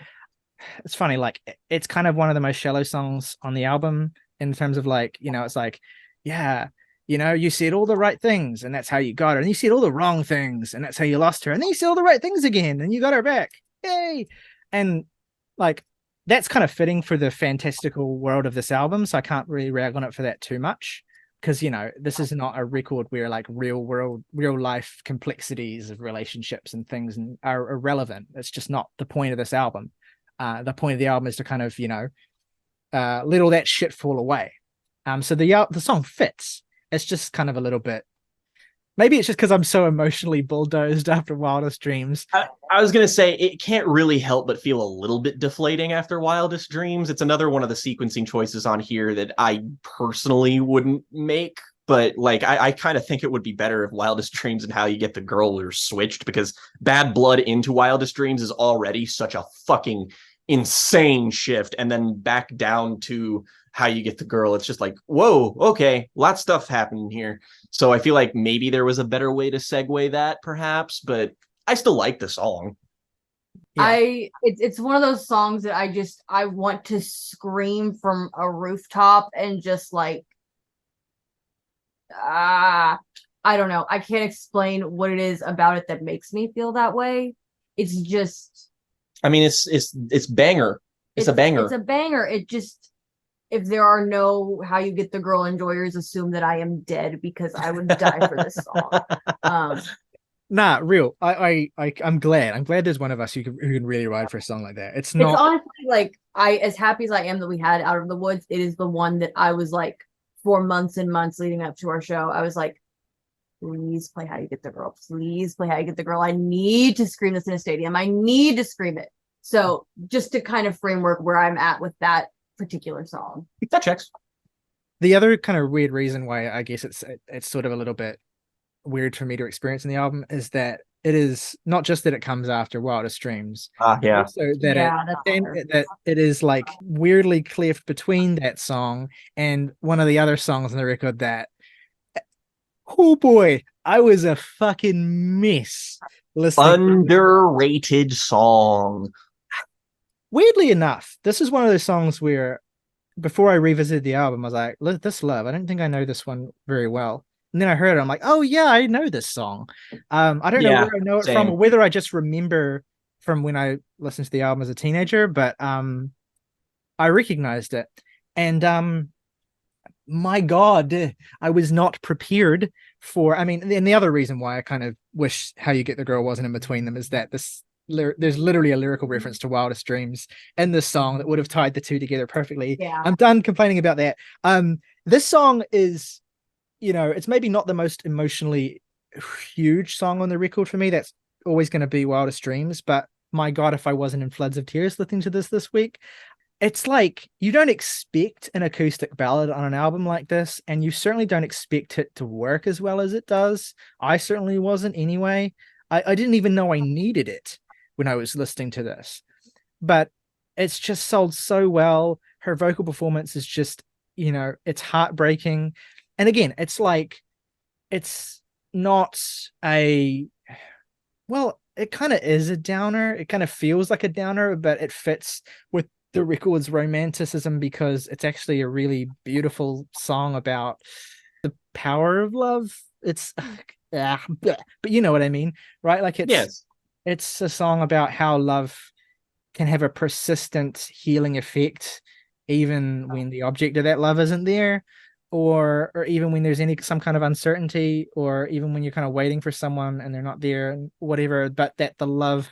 It's funny, like it's kind of one of the most shallow songs on the album in terms of like, it's like, yeah, you said all the right things and that's how you got her. And you said all the wrong things and that's how you lost her. And then you said all the right things again and you got her back. Yay. And like, that's kind of fitting for the fantastical world of this album. So I can't really rag on it for that too much. Because, this is not a record where like real life complexities of relationships and things are irrelevant. It's just not the point of this album. The point of the album is to kind of, let all that shit fall away. So the song fits. It's just kind of a little bit. Maybe it's just because I'm so emotionally bulldozed after Wildest Dreams. I was going to say, it can't really help but feel a little bit deflating after Wildest Dreams. It's another one of the sequencing choices on here that I personally wouldn't make. But like, I kind of think it would be better if Wildest Dreams and How You Get the Girl were switched, because Bad Blood into Wildest Dreams is already such a fucking insane shift. And then back down to How You Get the Girl, it's just like, whoa, okay, lots of stuff happening here. So I feel like maybe there was a better way to segue that, perhaps, but I still like the song. Yeah. It's one of those songs that I want to scream from a rooftop and just like, I don't know. I can't explain what it is about it that makes me feel that way. It's just, I mean, it's banger. It's a banger. It's a banger. It just, if there are no How You Get the Girl enjoyers, assume that I am dead because I would die for this song. Nah, real. I'm glad. I'm glad there's one of us who can really ride for a song like that. It's not. It's honestly like as happy as I am that we had Out of the Woods, it is the one that I was like for months and months leading up to our show. I was like, please play How You Get the Girl. Please play How You Get the Girl. I need to scream this in a stadium. I need to scream it. So just to kind of framework where I'm at with that particular song. That checks. The other kind of weird reason why I guess it's sort of a little bit weird for me to experience in the album is that it is not just that it comes after Wildest Dreams. Yeah. So that it is like weirdly cleft between that song and one of the other songs on the record that, oh boy, I was a fucking mess listening. Underrated song. Weirdly enough, this is one of those songs where before I revisited the album, I was like, this love, I don't think I know this one very well. And then I heard it, I'm like, oh yeah, I know this song. I don't know where I know it from, or whether I just remember from when I listened to the album as a teenager, but I recognized it. And my God, I was not prepared for, I mean, and the other reason why I kind of wish How You Get the Girl wasn't in between them is that there's literally a lyrical reference to Wildest Dreams in this song that would have tied the two together perfectly. Yeah. I'm done complaining about that. This song is, it's maybe not the most emotionally huge song on the record for me. That's always going to be Wildest Dreams. But my God, if I wasn't in floods of tears listening to this week, it's like you don't expect an acoustic ballad on an album like this, and you certainly don't expect it to work as well as it does. I certainly wasn't anyway. I didn't even know I needed it when I was listening to this. But it's just sold so well. Her vocal performance is just, it's heartbreaking. And again, it's like, it's not it kind of is a downer. It kind of feels like a downer, but it fits with the record's romanticism because it's actually a really beautiful song about the power of love. It's but you know what I mean, right? Like Yes. it's a song about how love can have a persistent healing effect even when the object of that love isn't there, or even when there's some kind of uncertainty, or even when you're kind of waiting for someone and they're not there and whatever, but that the love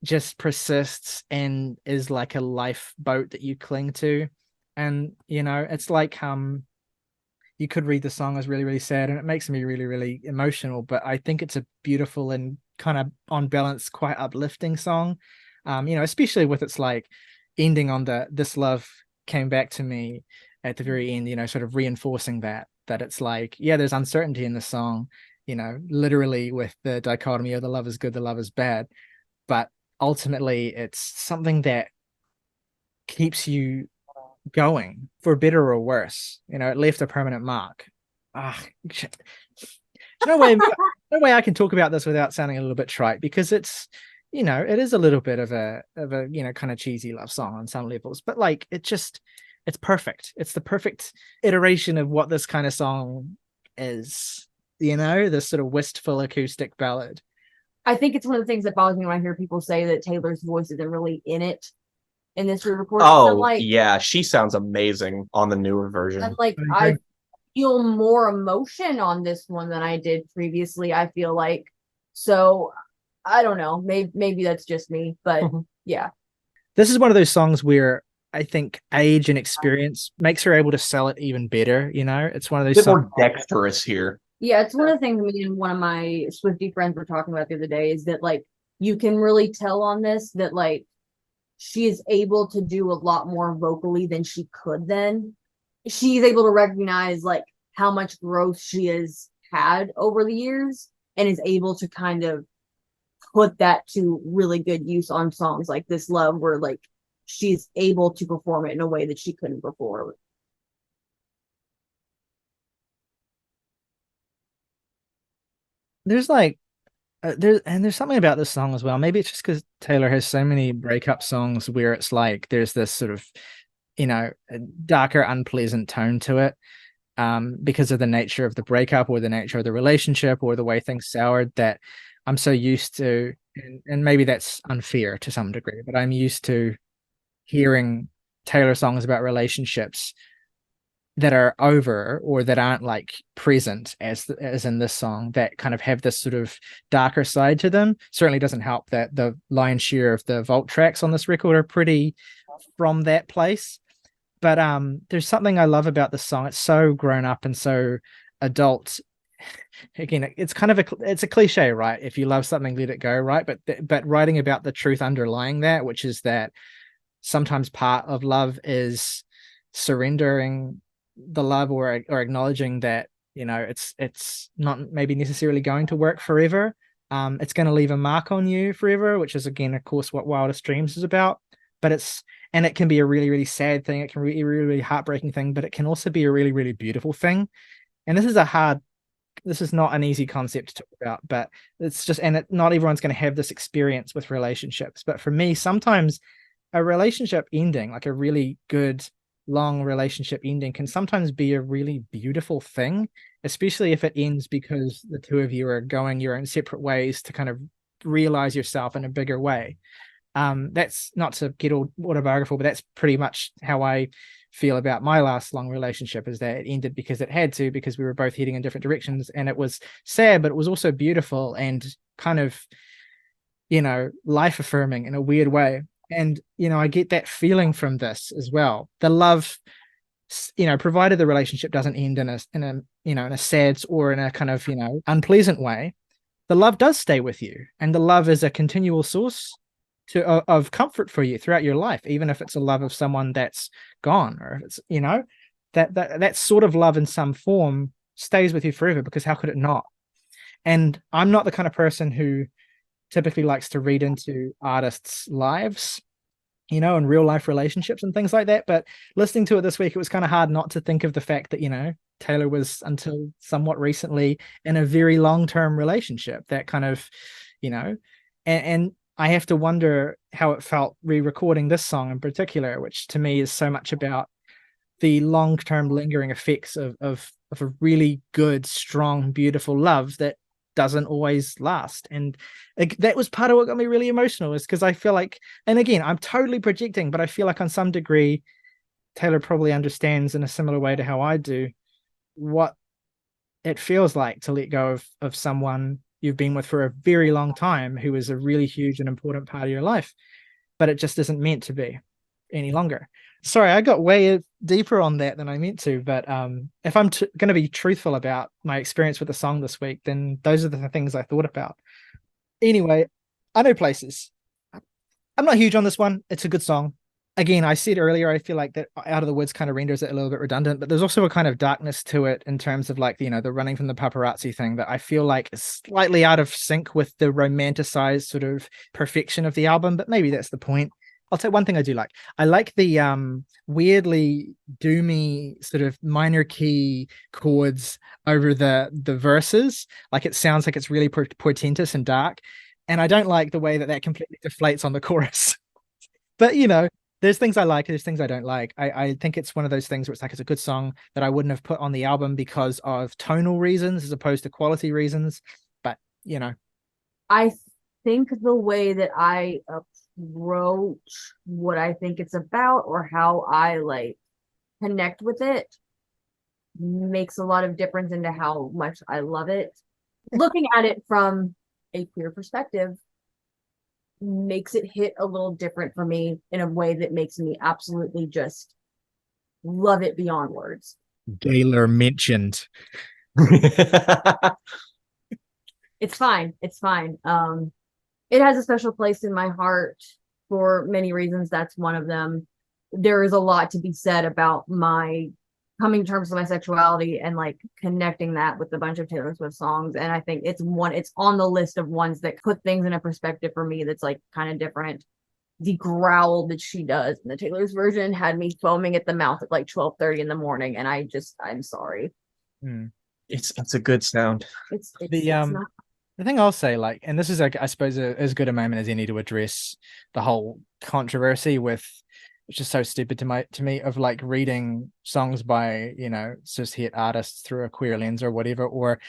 just persists and is like a lifeboat that you cling to. And it's like you could read the song as really, really sad, and it makes me really, really emotional, but I think it's a beautiful and kind of on balance quite uplifting song. Especially with its like ending on the "this love came back to me" at the very end, sort of reinforcing that it's like, yeah, there's uncertainty in the song, literally with the dichotomy of the love is good, the love is bad, but ultimately it's something that keeps you going for better or worse. It left a permanent mark. No way, no way I can talk about this without sounding a little bit trite, because it's, it is a little bit of a kind of cheesy love song on some levels, but like it's perfect. It's the perfect iteration of what this kind of song is, this sort of wistful acoustic ballad. I think it's one of the things that bothers me when I hear people say that Taylor's voice isn't really in it in this re-recording. Oh, like, yeah, she sounds amazing on the newer version. And like I feel more emotion on this one than I did previously, I feel like. So I don't know. Maybe that's just me, but yeah. This is one of those songs where I think age and experience makes her able to sell it even better. It's one of those a bit more dexterous here. Yeah, it's one of the things me and one of my Swiftie friends were talking about the other day, is that like you can really tell on this that like she is able to do a lot more vocally than she could then. She's able to recognize like how much growth she has had over the years, and is able to kind of put that to really good use on songs like This Love, where like she's able to perform it in a way that she couldn't before. There's like there's something about this song as well. Maybe it's just because Taylor has so many breakup songs where it's like there's this sort of a darker, unpleasant tone to it, because of the nature of the breakup or the nature of the relationship or the way things soured, that I'm so used to, and maybe that's unfair to some degree, but I'm used to hearing Taylor songs about relationships that are over or that aren't like present as in this song, that kind of have this sort of darker side to them. Certainly doesn't help that the lion's share of the vault tracks on this record are pretty from that place. But there's something I love about this song. It's so grown up and so adult. Again, it's kind of it's a cliche, right? If you love something, let it go, right? But writing about the truth underlying that, which is that sometimes part of love is surrendering the love, or acknowledging that it's not maybe necessarily going to work forever. It's going to leave a mark on you forever, which is again, of course, what Wildest Dreams is about. But it can be a really, really sad thing. It can be a really, really heartbreaking thing, but it can also be a really, really beautiful thing. And this is not an easy concept to talk about, but it's just, and not everyone's going to have this experience with relationships. But for me, sometimes a relationship ending, like a really good long relationship ending, can sometimes be a really beautiful thing, especially if it ends because the two of you are going your own separate ways to kind of realize yourself in a bigger way. That's not to get all autobiographical, but that's pretty much how I feel about my last long relationship, is that it ended because it had to, because we were both heading in different directions, and it was sad, but it was also beautiful and kind of life affirming in a weird way. And I get that feeling from this as well. The love, provided the relationship doesn't end in a sad or in a kind of unpleasant way, the love does stay with you, and the love is a continual source of comfort for you throughout your life, even if it's a love of someone that's gone, or if it's that sort of love in some form stays with you forever, because how could it not? And I'm not the kind of person who typically likes to read into artists' lives, and real life relationships and things like that. But listening to it this week, it was kind of hard not to think of the fact that, Taylor was until somewhat recently in a very long-term relationship that kind of, and I have to wonder how it felt re-recording this song in particular, which to me is so much about the long-term lingering effects of a really good, strong, beautiful love that doesn't always last. And that was part of what got me really emotional, is because I feel like, and again, I'm totally projecting, but I feel like on some degree Taylor probably understands in a similar way to how I do what it feels like to let go of someone you've been with for a very long time, who is a really huge and important part of your life, but it just isn't meant to be any longer. Sorry, I got way deeper on that than I meant to, but if I'm going to be truthful about my experience with the song this week, then those are the things I thought about. Anyway, I Know Places. I'm not huge on this one. It's a good song. Again, I said earlier, I feel like that Out of the Woods kind of renders it a little bit redundant, but there's also a kind of darkness to it in terms of like, the running from the paparazzi thing that I feel like is slightly out of sync with the romanticized sort of perfection of the album, but maybe that's the point. I'll say one thing I do like. I like the weirdly doomy sort of minor key chords over the verses. Like it sounds like it's really portentous and dark. And I don't like the way that completely deflates on the chorus. But, there's things I like, there's things I don't like. I think it's one of those things where it's like, it's a good song that I wouldn't have put on the album because of tonal reasons as opposed to quality reasons. But, I think the way that I approach what I think it's about, or how I like connect with it, makes a lot of difference into how much I love it. Looking at it from a queer perspective makes it hit a little different for me in a way that makes me absolutely just love it beyond words. Taylor mentioned. It's fine. It's fine. It has a special place in my heart for many reasons. That's one of them. There is a lot to be said about my coming to terms with my sexuality and like connecting that with a bunch of Taylor Swift songs. And I think it's on the list of ones that put things in a perspective for me that's like kind of different. The growl that she does in the Taylor's version had me foaming at the mouth at like 12:30 in the morning. And I'm sorry. It's a good sound. It's the thing I'll say, like, and this is like, I suppose as good a moment as any to address the whole controversy with, which is so stupid to me, of like reading songs by, cis het artists through a queer lens or whatever. Or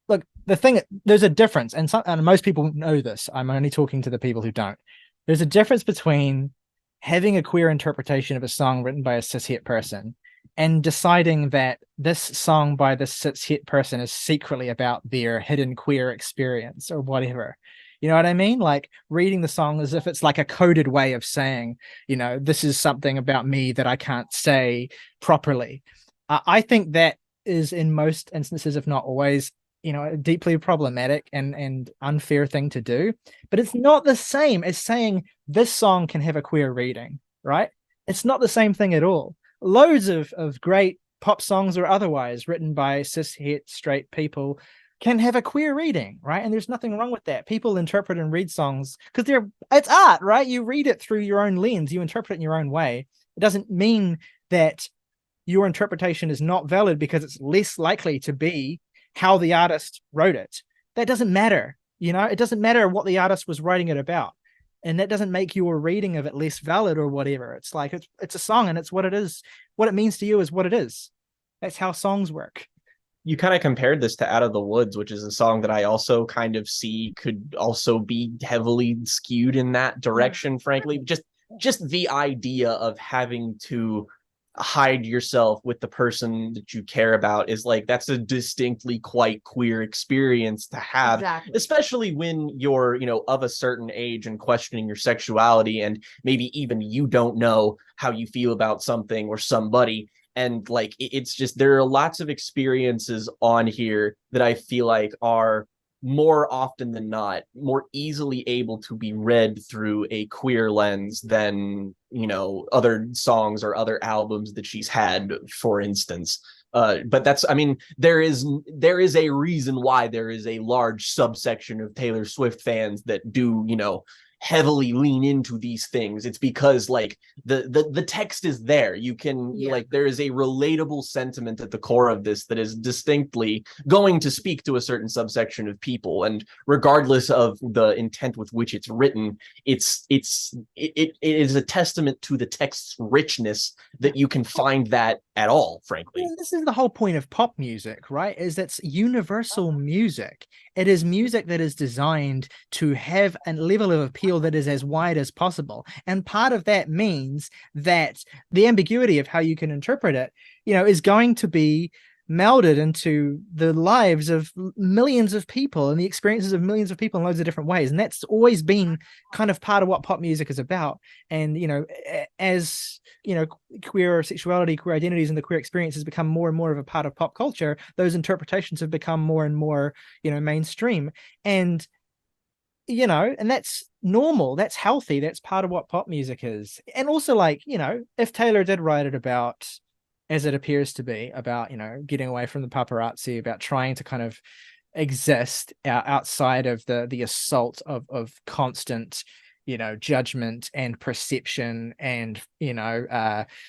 look, there's a difference, and most people know this. I'm only talking to the people who don't. There's a difference between having a queer interpretation of a song written by a cis het person and deciding that this song by this cis het person is secretly about their hidden queer experience or whatever. You know what I mean? Like reading the song as if it's like a coded way of saying, this is something about me that I can't say properly. I think that is in most instances, if not always, a deeply problematic and unfair thing to do. But it's not the same as saying this song can have a queer reading, right? It's not the same thing at all. Loads of great pop songs or otherwise written by cis het straight people can have a queer reading, right? And there's nothing wrong with that. People interpret and read songs because it's art, right? You read it through your own lens, you interpret it in your own way. It doesn't mean that your interpretation is not valid because it's less likely to be how the artist wrote it. That doesn't matter, it doesn't matter what the artist was writing it about. And that doesn't make your reading of it less valid or whatever. It's like, it's a song and it's what it is. What it means to you is what it is. That's how songs work. You kind of compared this to Out of the Woods, which is a song that I also kind of see could also be heavily skewed in that direction, frankly. Just the idea of having to hide yourself with the person that you care about is like, that's a distinctly quite queer experience to have. Exactly. Especially when you're, of a certain age and questioning your sexuality, and maybe even you don't know how you feel about something or somebody. And like, it's just, there are lots of experiences on here that I feel like are more often than not more easily able to be read through a queer lens than, other songs or other albums that she's had, for instance. But that's, there is a reason why there is a large subsection of Taylor Swift fans that do, heavily lean into these things. It's because like the text is there. You can like, there is a relatable sentiment at the core of this that is distinctly going to speak to a certain subsection of people, and regardless of the intent with which it's written, it is a testament to the text's richness that you can find that at all, frankly. Yeah, this is the whole point of pop music, right? Is that's universal music. It is music that is designed to have a level of appeal that is as wide as possible. And part of that means that the ambiguity of how you can interpret it, is going to be melded into the lives of millions of people and the experiences of millions of people in loads of different ways. And that's always been kind of part of what pop music is about. And, as, queer sexuality, queer identities, and the queer experience has become more and more of a part of pop culture, those interpretations have become more and more, mainstream. And, and that's normal, that's healthy, that's part of what pop music is. And also, like, if Taylor did write it about, as it appears to be, about, getting away from the paparazzi, about trying to kind of exist outside of the assault of constant, judgment and perception and,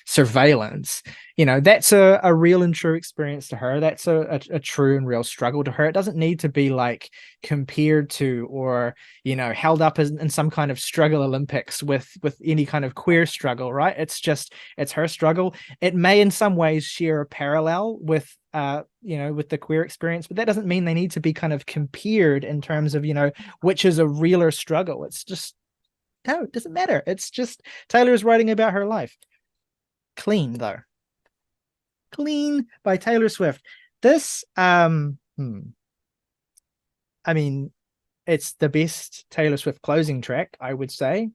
surveillance, that's a real and true experience to her. That's a true and real struggle to her. It doesn't need to be like compared to or, held up as in some kind of struggle Olympics with any kind of queer struggle, right? It's her struggle. It may in some ways share a parallel with with the queer experience, but that doesn't mean they need to be kind of compared in terms of, which is a realer struggle. It's just, no, it doesn't matter. It's just Taylor's writing about her life. Clean, though. Clean by Taylor Swift. This, I mean, it's the best Taylor Swift closing track, I would say.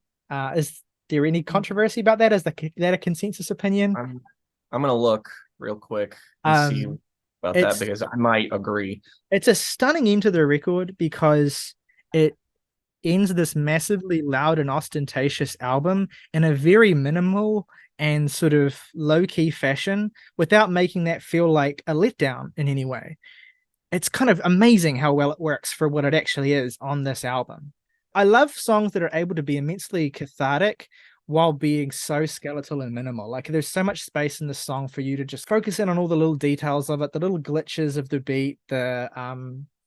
Is there any controversy about that? Is that a consensus opinion? I'm gonna look real quick and see about that, because I might agree. It's a stunning end to the record because it ends this massively loud and ostentatious album in a very minimal and sort of low-key fashion without making that feel like a letdown in any way. It's kind of amazing how well it works for what it actually is on this album. I love songs that are able to be immensely cathartic while being so skeletal and minimal. Like, there's so much space in the song for you to just focus in on all the little details of it, the little glitches of the beat, the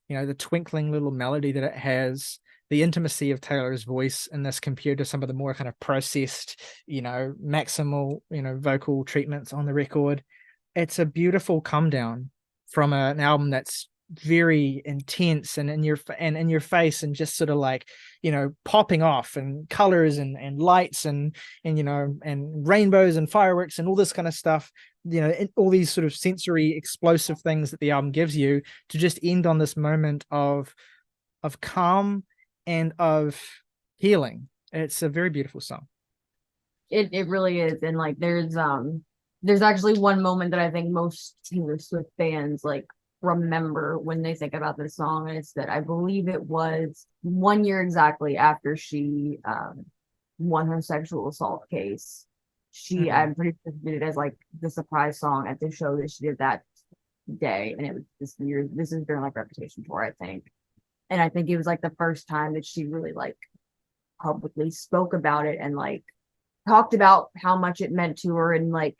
the twinkling little melody that it has, the intimacy of Taylor's voice in this compared to some of the more kind of processed, maximal, vocal treatments on the record. It's a beautiful come down from an album that's very intense and in your face and just sort of like, popping off, and colors and lights and rainbows and fireworks and all this kind of stuff, all these sort of sensory explosive things that the album gives you, to just end on this moment of calm and of healing. It's a very beautiful song. It really is. And like there's actually one moment that I think most Taylor Swift fans like remember when they think about this song, and it's that I believe it was 1 year exactly after she won her sexual assault case. I'm pretty sure she did it as like the surprise song at the show that she did that day, and it was this is during like Reputation tour, I think. And I think it was like the first time that she really like publicly spoke about it and like talked about how much it meant to her, and like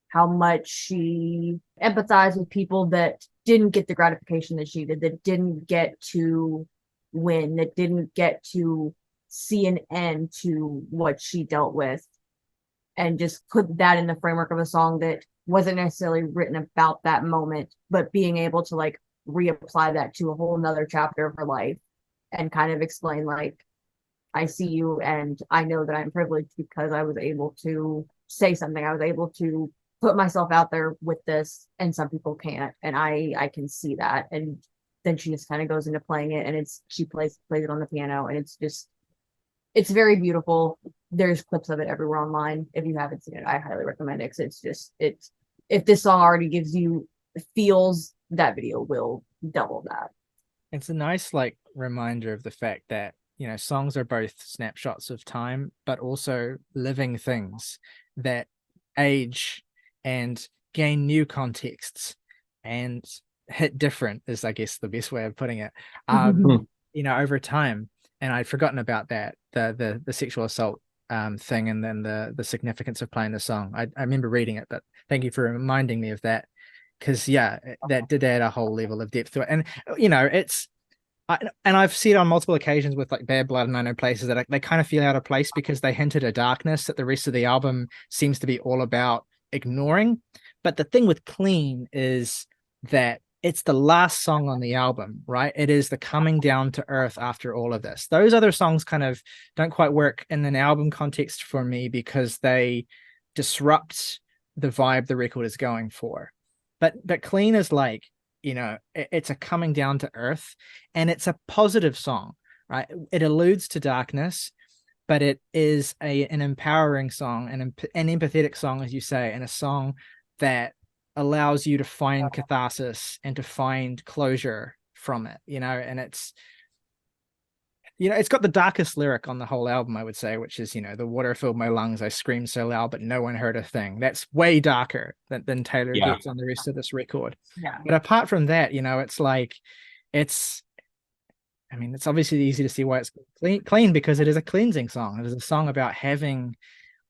how much she empathized with people that didn't get the gratification that she did, that didn't get to win, that didn't get to see an end to what she dealt with, and just put that in the framework of a song that wasn't necessarily written about that moment, but being able to like reapply that to a whole nother chapter of her life and kind of explain like, I see you and I know that I'm privileged because I was able to say something. I was able to put myself out there with this, and some people can't, and I can see that. And then she just kind of goes into playing it, and she plays it on the piano, and it's very beautiful. There's clips of it everywhere online. If you haven't seen it, I highly recommend it, because if this song already gives you feels, that video will double that. It's a nice like reminder of the fact that songs are both snapshots of time, but also living things that age and gain new contexts and hit different, is I guess the best way of putting it, over time. And I'd forgotten about that the sexual assault thing, and then the significance of playing the song. I remember reading it, but thank you for reminding me of that, because yeah, that did add a whole level of depth to it. And it's and I've seen it on multiple occasions with like Bad Blood and I Know Places that they kind of feel out of place because they hinted a darkness that the rest of the album seems to be all about ignoring. But the thing with Clean is that it's the last song on the album, right? It is the coming down to earth after all of this. Those other songs kind of don't quite work in an album context for me because they disrupt the vibe the record is going for. But Clean is like, it's a coming down to earth, and it's a positive song, right? It alludes to darkness, but it is an empowering song, an empathetic song, as you say, and a song that allows you to find catharsis and to find closure from it, and it's got the darkest lyric on the whole album, I would say, which is, the water filled my lungs, I screamed so loud, but no one heard a thing. That's way darker than Taylor gets on the rest of this record. Yeah. But apart from that, it's like, it's obviously easy to see why it's clean because it is a cleansing song. It is a song about having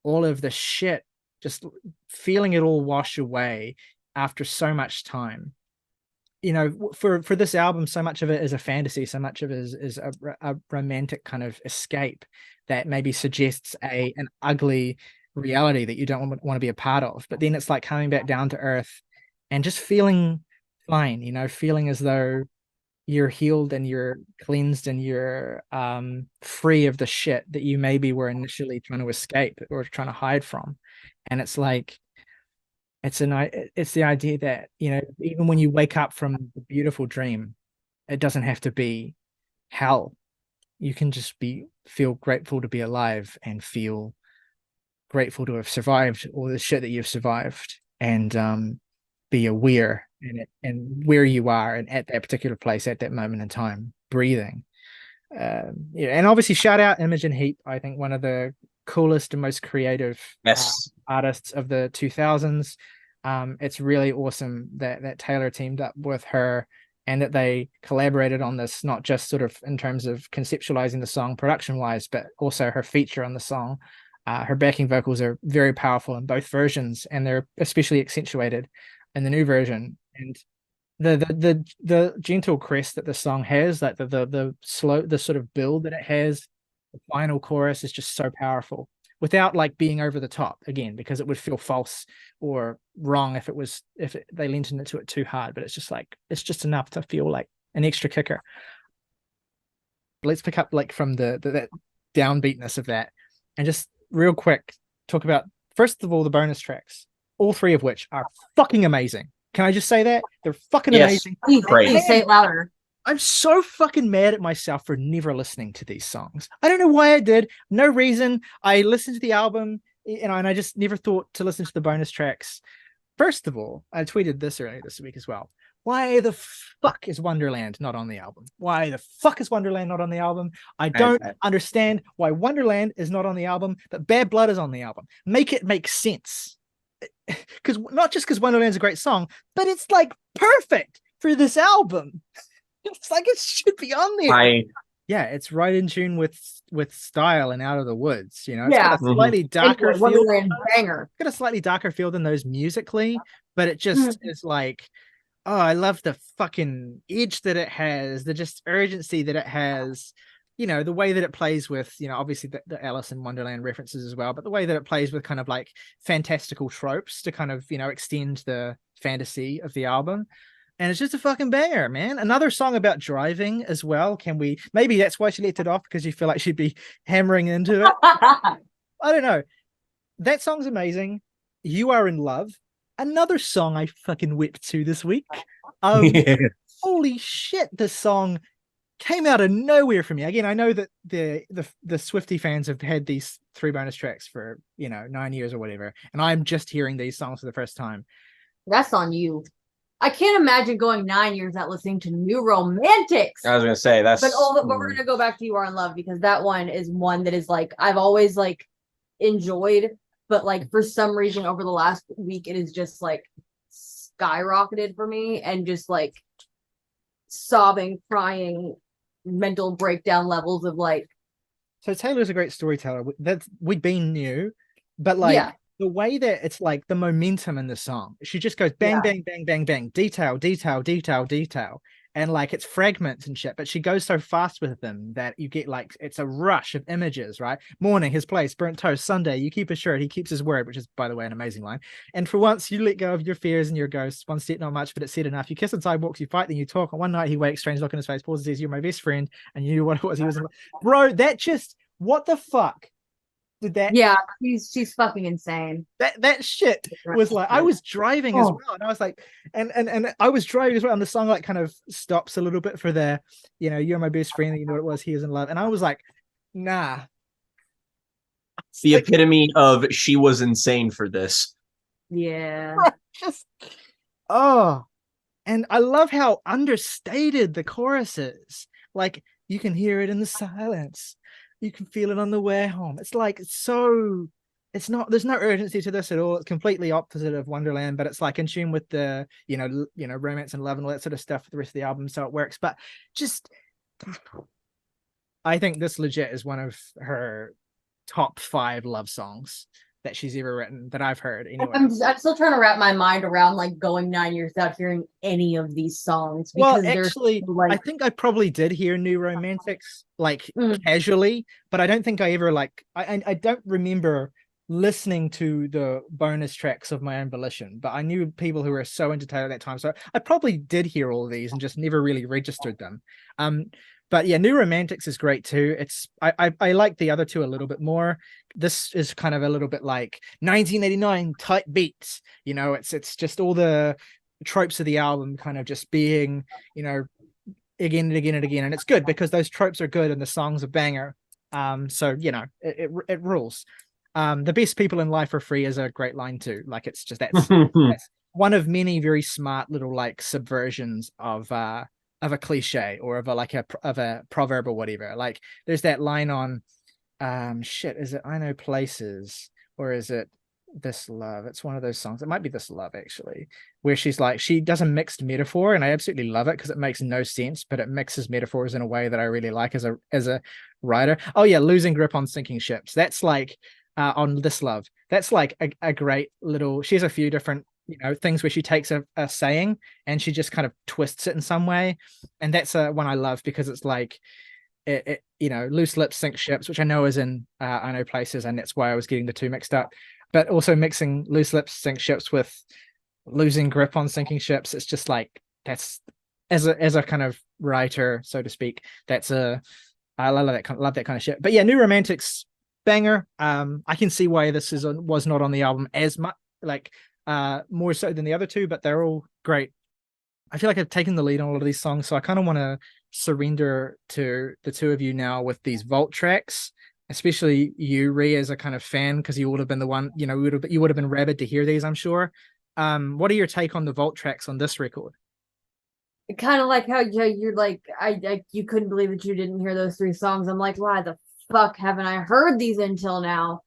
all of the shit, just feeling it all wash away after so much time. For this album, so much of it is a fantasy, so much of it is a romantic kind of escape that maybe suggests an ugly reality that you don't want to be a part of. But then it's like coming back down to earth and just feeling fine, feeling as though you're healed and you're cleansed and you're free of the shit that you maybe were initially trying to escape or trying to hide from. And it's like, it's the idea that, even when you wake up from the beautiful dream, it doesn't have to be hell. You can just feel grateful to be alive and feel grateful to have survived all the shit that you've survived, and be aware and where you are and at that particular place at that moment in time, breathing. And obviously shout out Imogen Heap. I think one of the coolest and most creative artists of the 2000s. It's really awesome that Taylor teamed up with her and that they collaborated on this, not just sort of in terms of conceptualizing the song production wise, but also her feature on the song. Her backing vocals are very powerful in both versions, and they're especially accentuated in the new version. And the gentle crest that the song has, like the slow, the sort of build that it has, the final chorus is just so powerful without like being over the top again, because it would feel false or wrong if they leaned into it too hard. But it's just like, it's just enough to feel like an extra kicker. Let's pick up like from that downbeatness of that, and just real quick talk about, first of all, the bonus tracks, all three of which are fucking amazing. Can I just say that? They're fucking amazing. Please say it louder. I'm so fucking mad at myself for never listening to these songs. I don't know why I did. No reason. I listened to the album, and I just never thought to listen to the bonus tracks. First of all, I tweeted this earlier this week as well. Why the fuck is Wonderland not on the album? Why the fuck is Wonderland not on the album? I don't understand why Wonderland is not on the album, but Bad Blood is on the album. Make it make sense. Because not just because Wonderland's a great song, but it's like perfect for this album. It's like it should be on there. Yeah, it's right in tune with style and Out of the Woods. It's got a slightly darker feel. Banger. It's got a slightly darker feel than those musically, but it just is like, oh, I love the fucking edge that it has, the just urgency that it has. The way that it plays with, obviously the Alice in Wonderland references as well, but the way that it plays with kind of like fantastical tropes to kind of, extend the fantasy of the album. And it's just a fucking banger, man. Another song about driving as well. Maybe that's why she left it off, because you feel like she'd be hammering into it. I don't know. That song's amazing. You Are in Love. Another song I fucking whipped to this week. Holy shit, this song came out of nowhere for me. Again, I know that the Swiftie fans have had these 3 bonus tracks for 9 years or whatever, and I'm just hearing these songs for the first time. That's on you. I can't imagine going 9 years not listening to New Romantics. I was gonna say that's. But we're gonna go back to You Are in Love, because that one is one that is like I've always like enjoyed, but like for some reason over the last week it is just like skyrocketed for me, and just like sobbing, crying, mental breakdown levels of like So Taylor's a great storyteller. That we've been new, but like Yeah. the way that it's like the momentum in the song, she just goes bang, Yeah. bang, bang, bang, bang, detail, detail, detail, detail. And like it's fragments and shit, but she goes so fast with them that you get like it's a rush of images, right? Morning, his place, burnt toast, Sunday, you keep his shirt, he keeps his word, which is, by the way, an amazing line. And for once, you let go of your fears and your ghosts. One step, not much, but it's said enough. You kiss on sidewalks, you fight, then you talk. And one night he wakes, strange look in his face, pauses, says, "You're my best friend," and you knew what it was. He was, bro. That just what the fuck did that? Yeah, she's fucking insane. That shit was like I was driving as well, and I was like, and I was driving as well, and the song like kind of stops a little bit for the, you're my best friend, you know what it was, he is in love, and I was like, nah. The epitome of she was insane for this. Yeah. Just and I love how understated the chorus is. Like you can hear it in the silence. You can feel it on the way home. It's like it's not, there's no urgency to this at all. It's completely opposite of Wonderland, but it's like in tune with the, romance and love and all that sort of stuff for the rest of the album, so it works. But just I think this legit is one of her top 5 love songs that she's ever written that I've heard anyway. I'm still trying to wrap my mind around like going 9 years without hearing any of these songs. Well, actually, I think I probably did hear New Romantics like casually, but I don't think I ever like I don't remember listening to the bonus tracks of my own volition, but I knew people who were so into Taylor at that time, so I probably did hear all of these and just never really registered them. But yeah, New Romantics is great too. It's I like the other two a little bit more. This is kind of a little bit like 1989 type beats. It's just all the tropes of the album kind of just being, again and again and again. And it's good because those tropes are good and the song's a banger. So it rules. The best people in life are free is a great line too. Like it's just that's one of many very smart little like subversions of a cliche or of a proverb or whatever. Like there's that line on is it I Know Places or is it This Love? It's one of those songs. It might be This Love actually, where she's like, she does a mixed metaphor, and I absolutely love it because it makes no sense, but it mixes metaphors in a way that I really like as a writer. Oh yeah, losing grip on sinking ships. That's like on This Love. That's like a great little. She has a few different things where she takes a saying and she just kind of twists it in some way, and that's one I love because it's like loose lips sink ships, which I know is in I Know Places, and that's why I was getting the two mixed up, but also mixing loose lips sink ships with losing grip on sinking ships. It's just like that's as a kind of writer, so to speak, I love that kind of shit. But yeah, New Romantics banger. I can see why this was not on the album as much, like more so than the other two, but they're all great. I feel like I've taken the lead on a lot of these songs, so I kind of want to surrender to the two of you now with these vault tracks, especially you, Rhea, as a kind of fan, because you would have been the one, you would have been rabid to hear these, I'm sure. What are your take on the vault tracks on this record? Kind of like how you're like you couldn't believe that you didn't hear those 3 songs. I'm like, why the fuck haven't I heard these until now?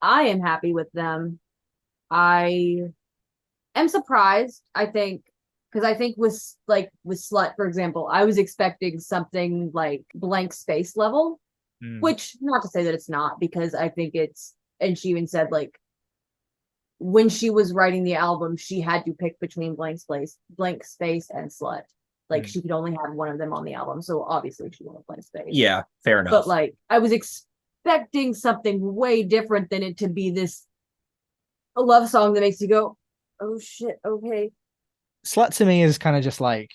I am happy with them. I am surprised, I think, because I think with Slut, for example, I was expecting something like Blank Space level, which not to say that it's not, because I think it's, and she even said like when she was writing the album, she had to pick between Blank Space and Slut. Like she could only have one of them on the album, so obviously she wanted Blank Space. Yeah, fair enough. But like I was expecting something way different than it to be this a love song that makes you go, oh shit, okay. Slut to me is kind of just like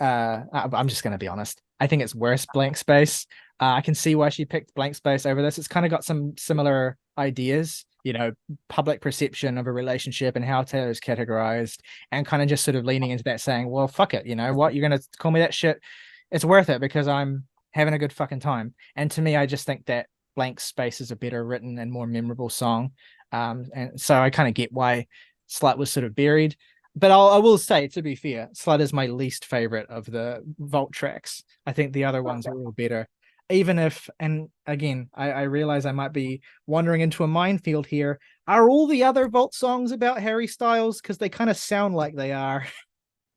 I'm just gonna be honest, I think it's worse Blank Space. I can see why she picked Blank Space over this. It's kind of got some similar ideas, public perception of a relationship and how Taylor's categorized, and kind of just sort of leaning into that, saying, well, fuck it, what, you're gonna call me that shit, it's worth it because I'm having a good fucking time. And to me, I just think that Blank Space is a better written and more memorable song. And so I kind of get why Slut was sort of buried. But I will say, to be fair, Slut is my least favorite of the vault tracks. I think the other ones are all better. Even if, and again, I realize I might be wandering into a minefield here. Are all the other vault songs about Harry Styles? Because they kind of sound like they are.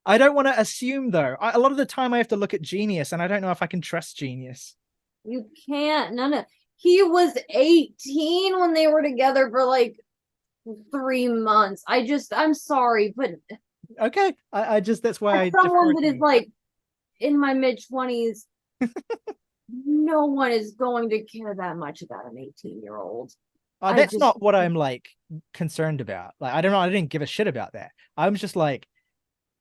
I don't want to assume, though. A lot of the time I have to look at Genius, and I don't know if I can trust Genius. You can't. He was 18 when they were together for like 3 months. I'm sorry, but Okay, I just that's why I as someone defer that to is you. like in my mid-20s, no one is going to care that much about an 18-year-old. That's not what I'm like concerned about. Like, I don't know. I didn't give a shit about that. I'm just like,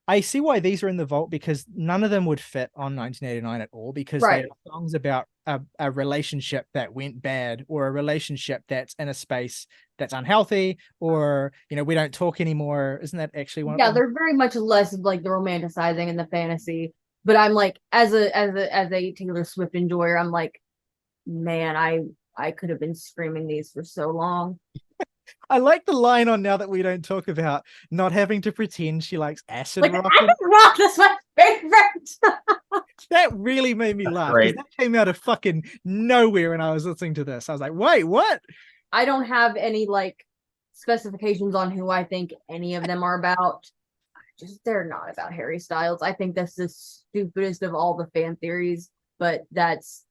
I see why these are in the vault because none of them would fit on 1989 at all because they Right. are songs about a relationship that went bad or a relationship that's in a space that's unhealthy or, we don't talk anymore. Isn't that actually one Yeah, of them? they're very much less of like the romanticizing and the fantasy. But I'm like, as a Taylor Swift enjoyer, I'm like, man, I could have been screaming these for so long. I like the line on Now That We Don't Talk About not having to pretend she likes acid Like rock. acid rock, that's my favorite. That really made me laugh because great. that came out of fucking nowhere when I was listening to this. I was like, wait, what? I don't have any like specifications on who I think any of them are about. Just they're not about Harry Styles. I think that's the stupidest of all the fan theories, but that's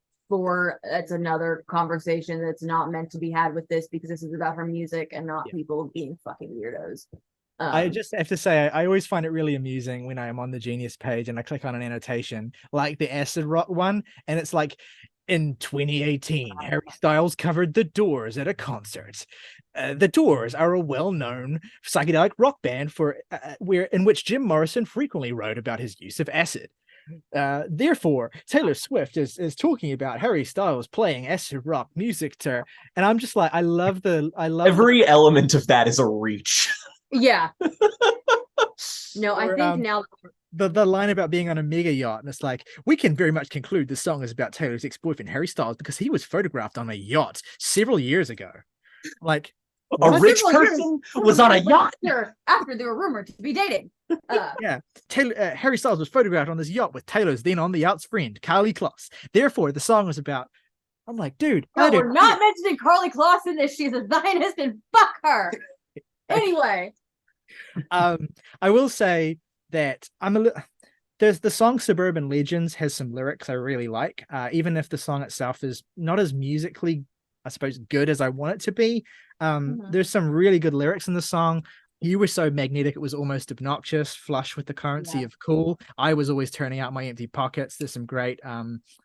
another conversation that's not meant to be had with this because this is about her music and not people being fucking weirdos. I just have to say, I always find it really amusing when I am on the Genius page and I click on an annotation like the acid rock one, and it's like, in 2018, Harry Styles covered The Doors at a concert. The Doors are a well-known psychedelic rock band in which Jim Morrison frequently wrote about his use of acid. Therefore, Taylor Swift is talking about Harry Styles playing acid rock music to her, and I'm just like, I love every element of that is a reach. Yeah. No, I think now the line about being on a mega yacht, and it's like, we can very much conclude this song is about Taylor's ex-boyfriend Harry Styles because he was photographed on a yacht several years ago. Like, a rich person was on a yacht after they were rumored to be dating. Yeah, Harry Styles was photographed on this yacht with Taylor's then on the yacht's friend Carly Kloss. Therefore, the song was about. I'm like, dude, no, we're not mentioning Carly Kloss in this. She's a Zionist and fuck her. Anyway, I will say that there's the song Suburban Legends has some lyrics I really like, even if the song itself is not as musically, I suppose, good as I want it to be. There's some really good lyrics in the song. You were so magnetic, it was almost obnoxious, flush with the currency of cool. I was always turning out my empty pockets. There's some great,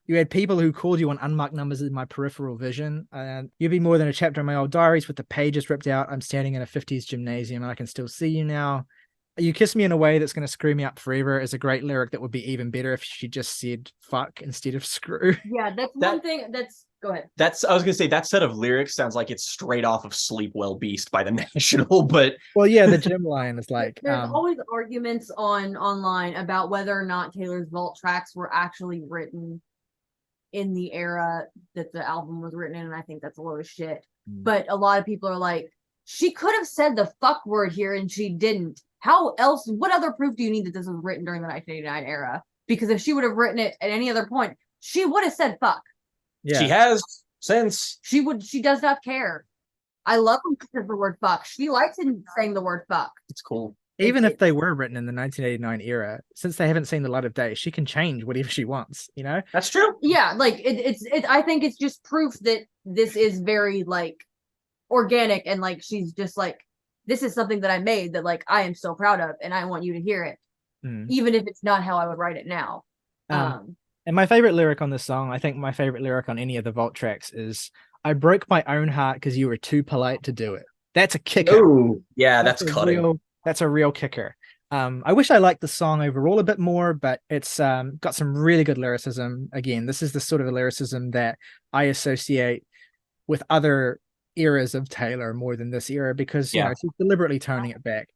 you had people who called you on unmarked numbers in my peripheral vision. You'd be more than a chapter in my old diaries with the pages ripped out. I'm standing in a 50s gymnasium and I can still see you now. You kiss me in a way that's going to screw me up forever is a great lyric that would be even better if she just said fuck instead of screw. Yeah, that's one thing go ahead. I was gonna say that set of lyrics sounds like it's straight off of Sleep Well Beast by the National, but well, yeah, the gym line is like there's always arguments online about whether or not Taylor's vault tracks were actually written in the era that the album was written in, and I think that's a load of shit. But a lot of people are like, she could have said the fuck word here and she didn't. What other proof do you need that this was written during the 1989 era? Because if she would have written it at any other point, she would have said fuck. Yeah. She has since. She does not care. I love when she says the word fuck. She likes saying the word fuck. It's cool. Even if they were written in the 1989 era, since they haven't seen the light of day, she can change whatever she wants, That's true. Yeah, like I think it's just proof that this is very like organic and like she's just like, this is something that I made that like I am so proud of and I want you to hear it. Even if it's not how I would write it now. And my favorite lyric on this song, I think my favorite lyric on any of the vault tracks is, I broke my own heart because you were too polite to do it. That's a kicker. Ooh, yeah, that's cutting. That's a real kicker. I wish I liked the song overall a bit more, but it's got some really good lyricism. Again, this is the sort of lyricism that I associate with other eras of Taylor more than this era because she's deliberately toning it back.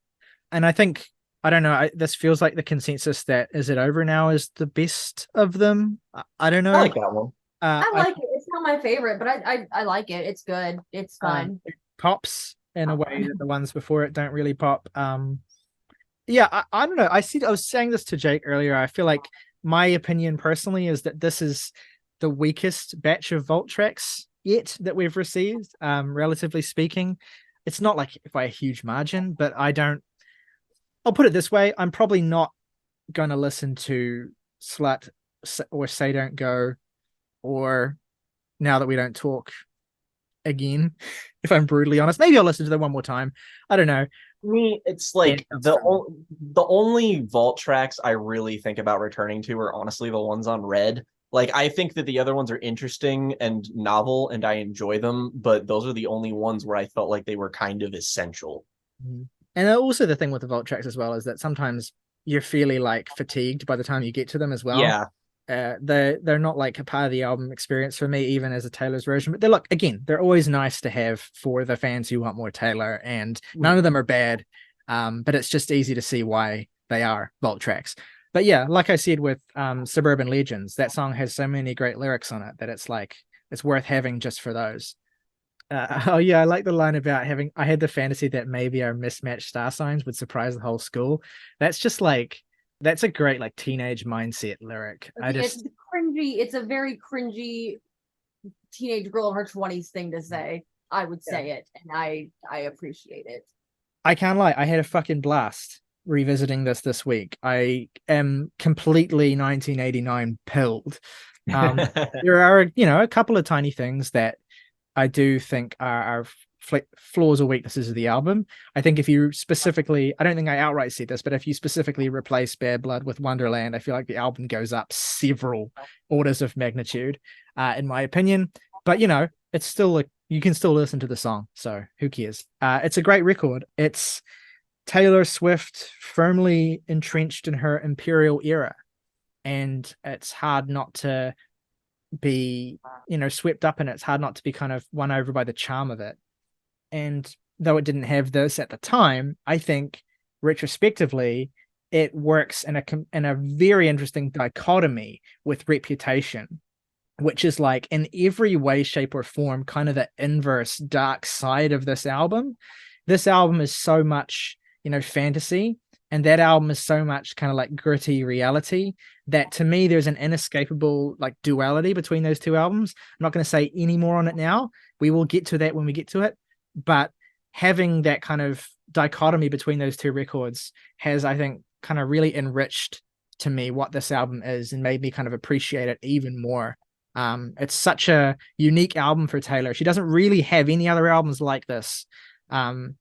And I think, I don't know, this feels like the consensus that Is It Over Now is the best of them. I don't know. I like that one. I like it. It's not my favorite, but I like it. It's good. It's fun. It pops in a way that the ones before it don't really pop. Yeah, I don't know. I was saying this to Jake earlier. I feel like my opinion personally is that this is the weakest batch of vault tracks yet that we've received, relatively speaking. It's not like by a huge margin, but I'll put it this way. I'm probably not going to listen to Slut or Say Don't Go or now that we don't talk again, if I'm brutally honest. Maybe I'll listen to them one more time. I don't know. Me, it's like the only vault tracks I really think about returning to are honestly the ones on Red. Like, I think that the other ones are interesting and novel, and I enjoy them, but those are the only ones where I felt like they were kind of essential. And also the thing with the vault tracks as well is that sometimes you're fairly like fatigued by the time you get to them as well. Yeah. They're not like a part of the album experience for me, even as a Taylor's version. But they're always nice to have for the fans who want more Taylor, and none of them are bad. But it's just easy to see why they are vault tracks. But yeah, like I said with Suburban Legends, that song has so many great lyrics on it that it's like it's worth having just for those. Oh yeah, I like the line about I had the fantasy that maybe our mismatched star signs would surprise the whole school. That's just like, that's a great like teenage mindset lyric. It's cringy. It's a very cringy teenage girl in her 20s thing to say. I would say it, and I appreciate it. I can't lie. I had a fucking blast revisiting this week. I am completely 1989 pilled. There are, a couple of tiny things that I do think are flaws or weaknesses of the album. I think if you specifically, I don't think I outright said this, but if you specifically replace Bad Blood with Wonderland, I feel like the album goes up several orders of magnitude, in my opinion. But it's still you can still listen to the song, so who cares? It's a great record. It's Taylor Swift firmly entrenched in her imperial era, and it's hard not to be swept up in it. It's hard not to be kind of won over by the charm of it. And though it didn't have this at the time, I think retrospectively it works in a very interesting dichotomy with Reputation, which is like in every way, shape, or form kind of the inverse dark side of this album. This album is so much fantasy, and that album is so much kind of like gritty reality, that to me there's an inescapable like duality between those two albums. I'm not going to say any more on it now. We will get to that when we get to it. But having that kind of dichotomy between those two records has, I think, kind of really enriched to me what this album is and made me kind of appreciate it even more. It's such a unique album for Taylor. She doesn't really have any other albums like this. And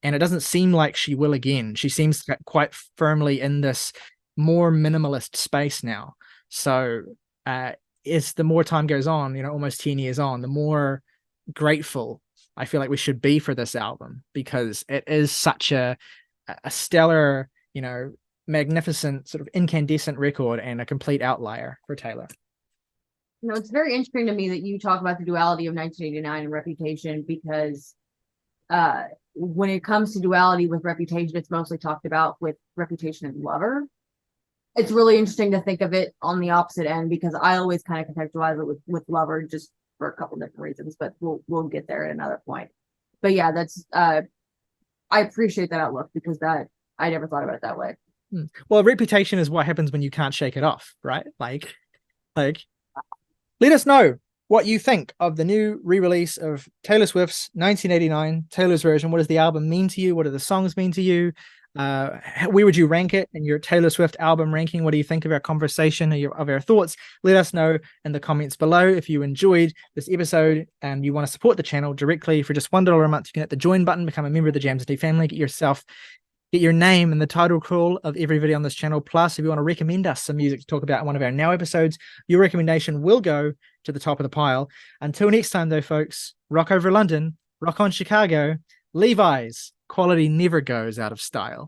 it doesn't seem like she will again. She seems quite firmly in this more minimalist space now. So as the more time goes on, almost 10 years on, the more grateful I feel like we should be for this album, because it is such a stellar, magnificent, sort of incandescent record and a complete outlier for Taylor. It's very interesting to me that you talk about the duality of 1989 and Reputation, because when it comes to duality with Reputation, it's mostly talked about with Reputation and Lover. It's really interesting to think of it on the opposite end, because I always kind of contextualize it with Lover, just for a couple different reasons, but we'll get there at another point. But yeah, that's I appreciate that outlook, because that I never thought about it that way. Well, Reputation is what happens when you can't shake it off, right? Like let us know what you think of the new re-release of Taylor Swift's 1989 Taylor's version. What does the album mean to you? What do the songs mean to you? Where would you rank it in your Taylor Swift album ranking? What do you think of our conversation, of our thoughts? Let us know in the comments below. If you enjoyed this episode and you want to support the channel directly for just $1 a month, you can hit the join button, become a member of the Jams and Tea family, get your name in the title crawl of every video on this channel. Plus, if you want to recommend us some music to talk about in one of our Now episodes, your recommendation will go to the top of the pile. Until next time, though, folks, rock over London, rock on Chicago, Levi's, quality never goes out of style.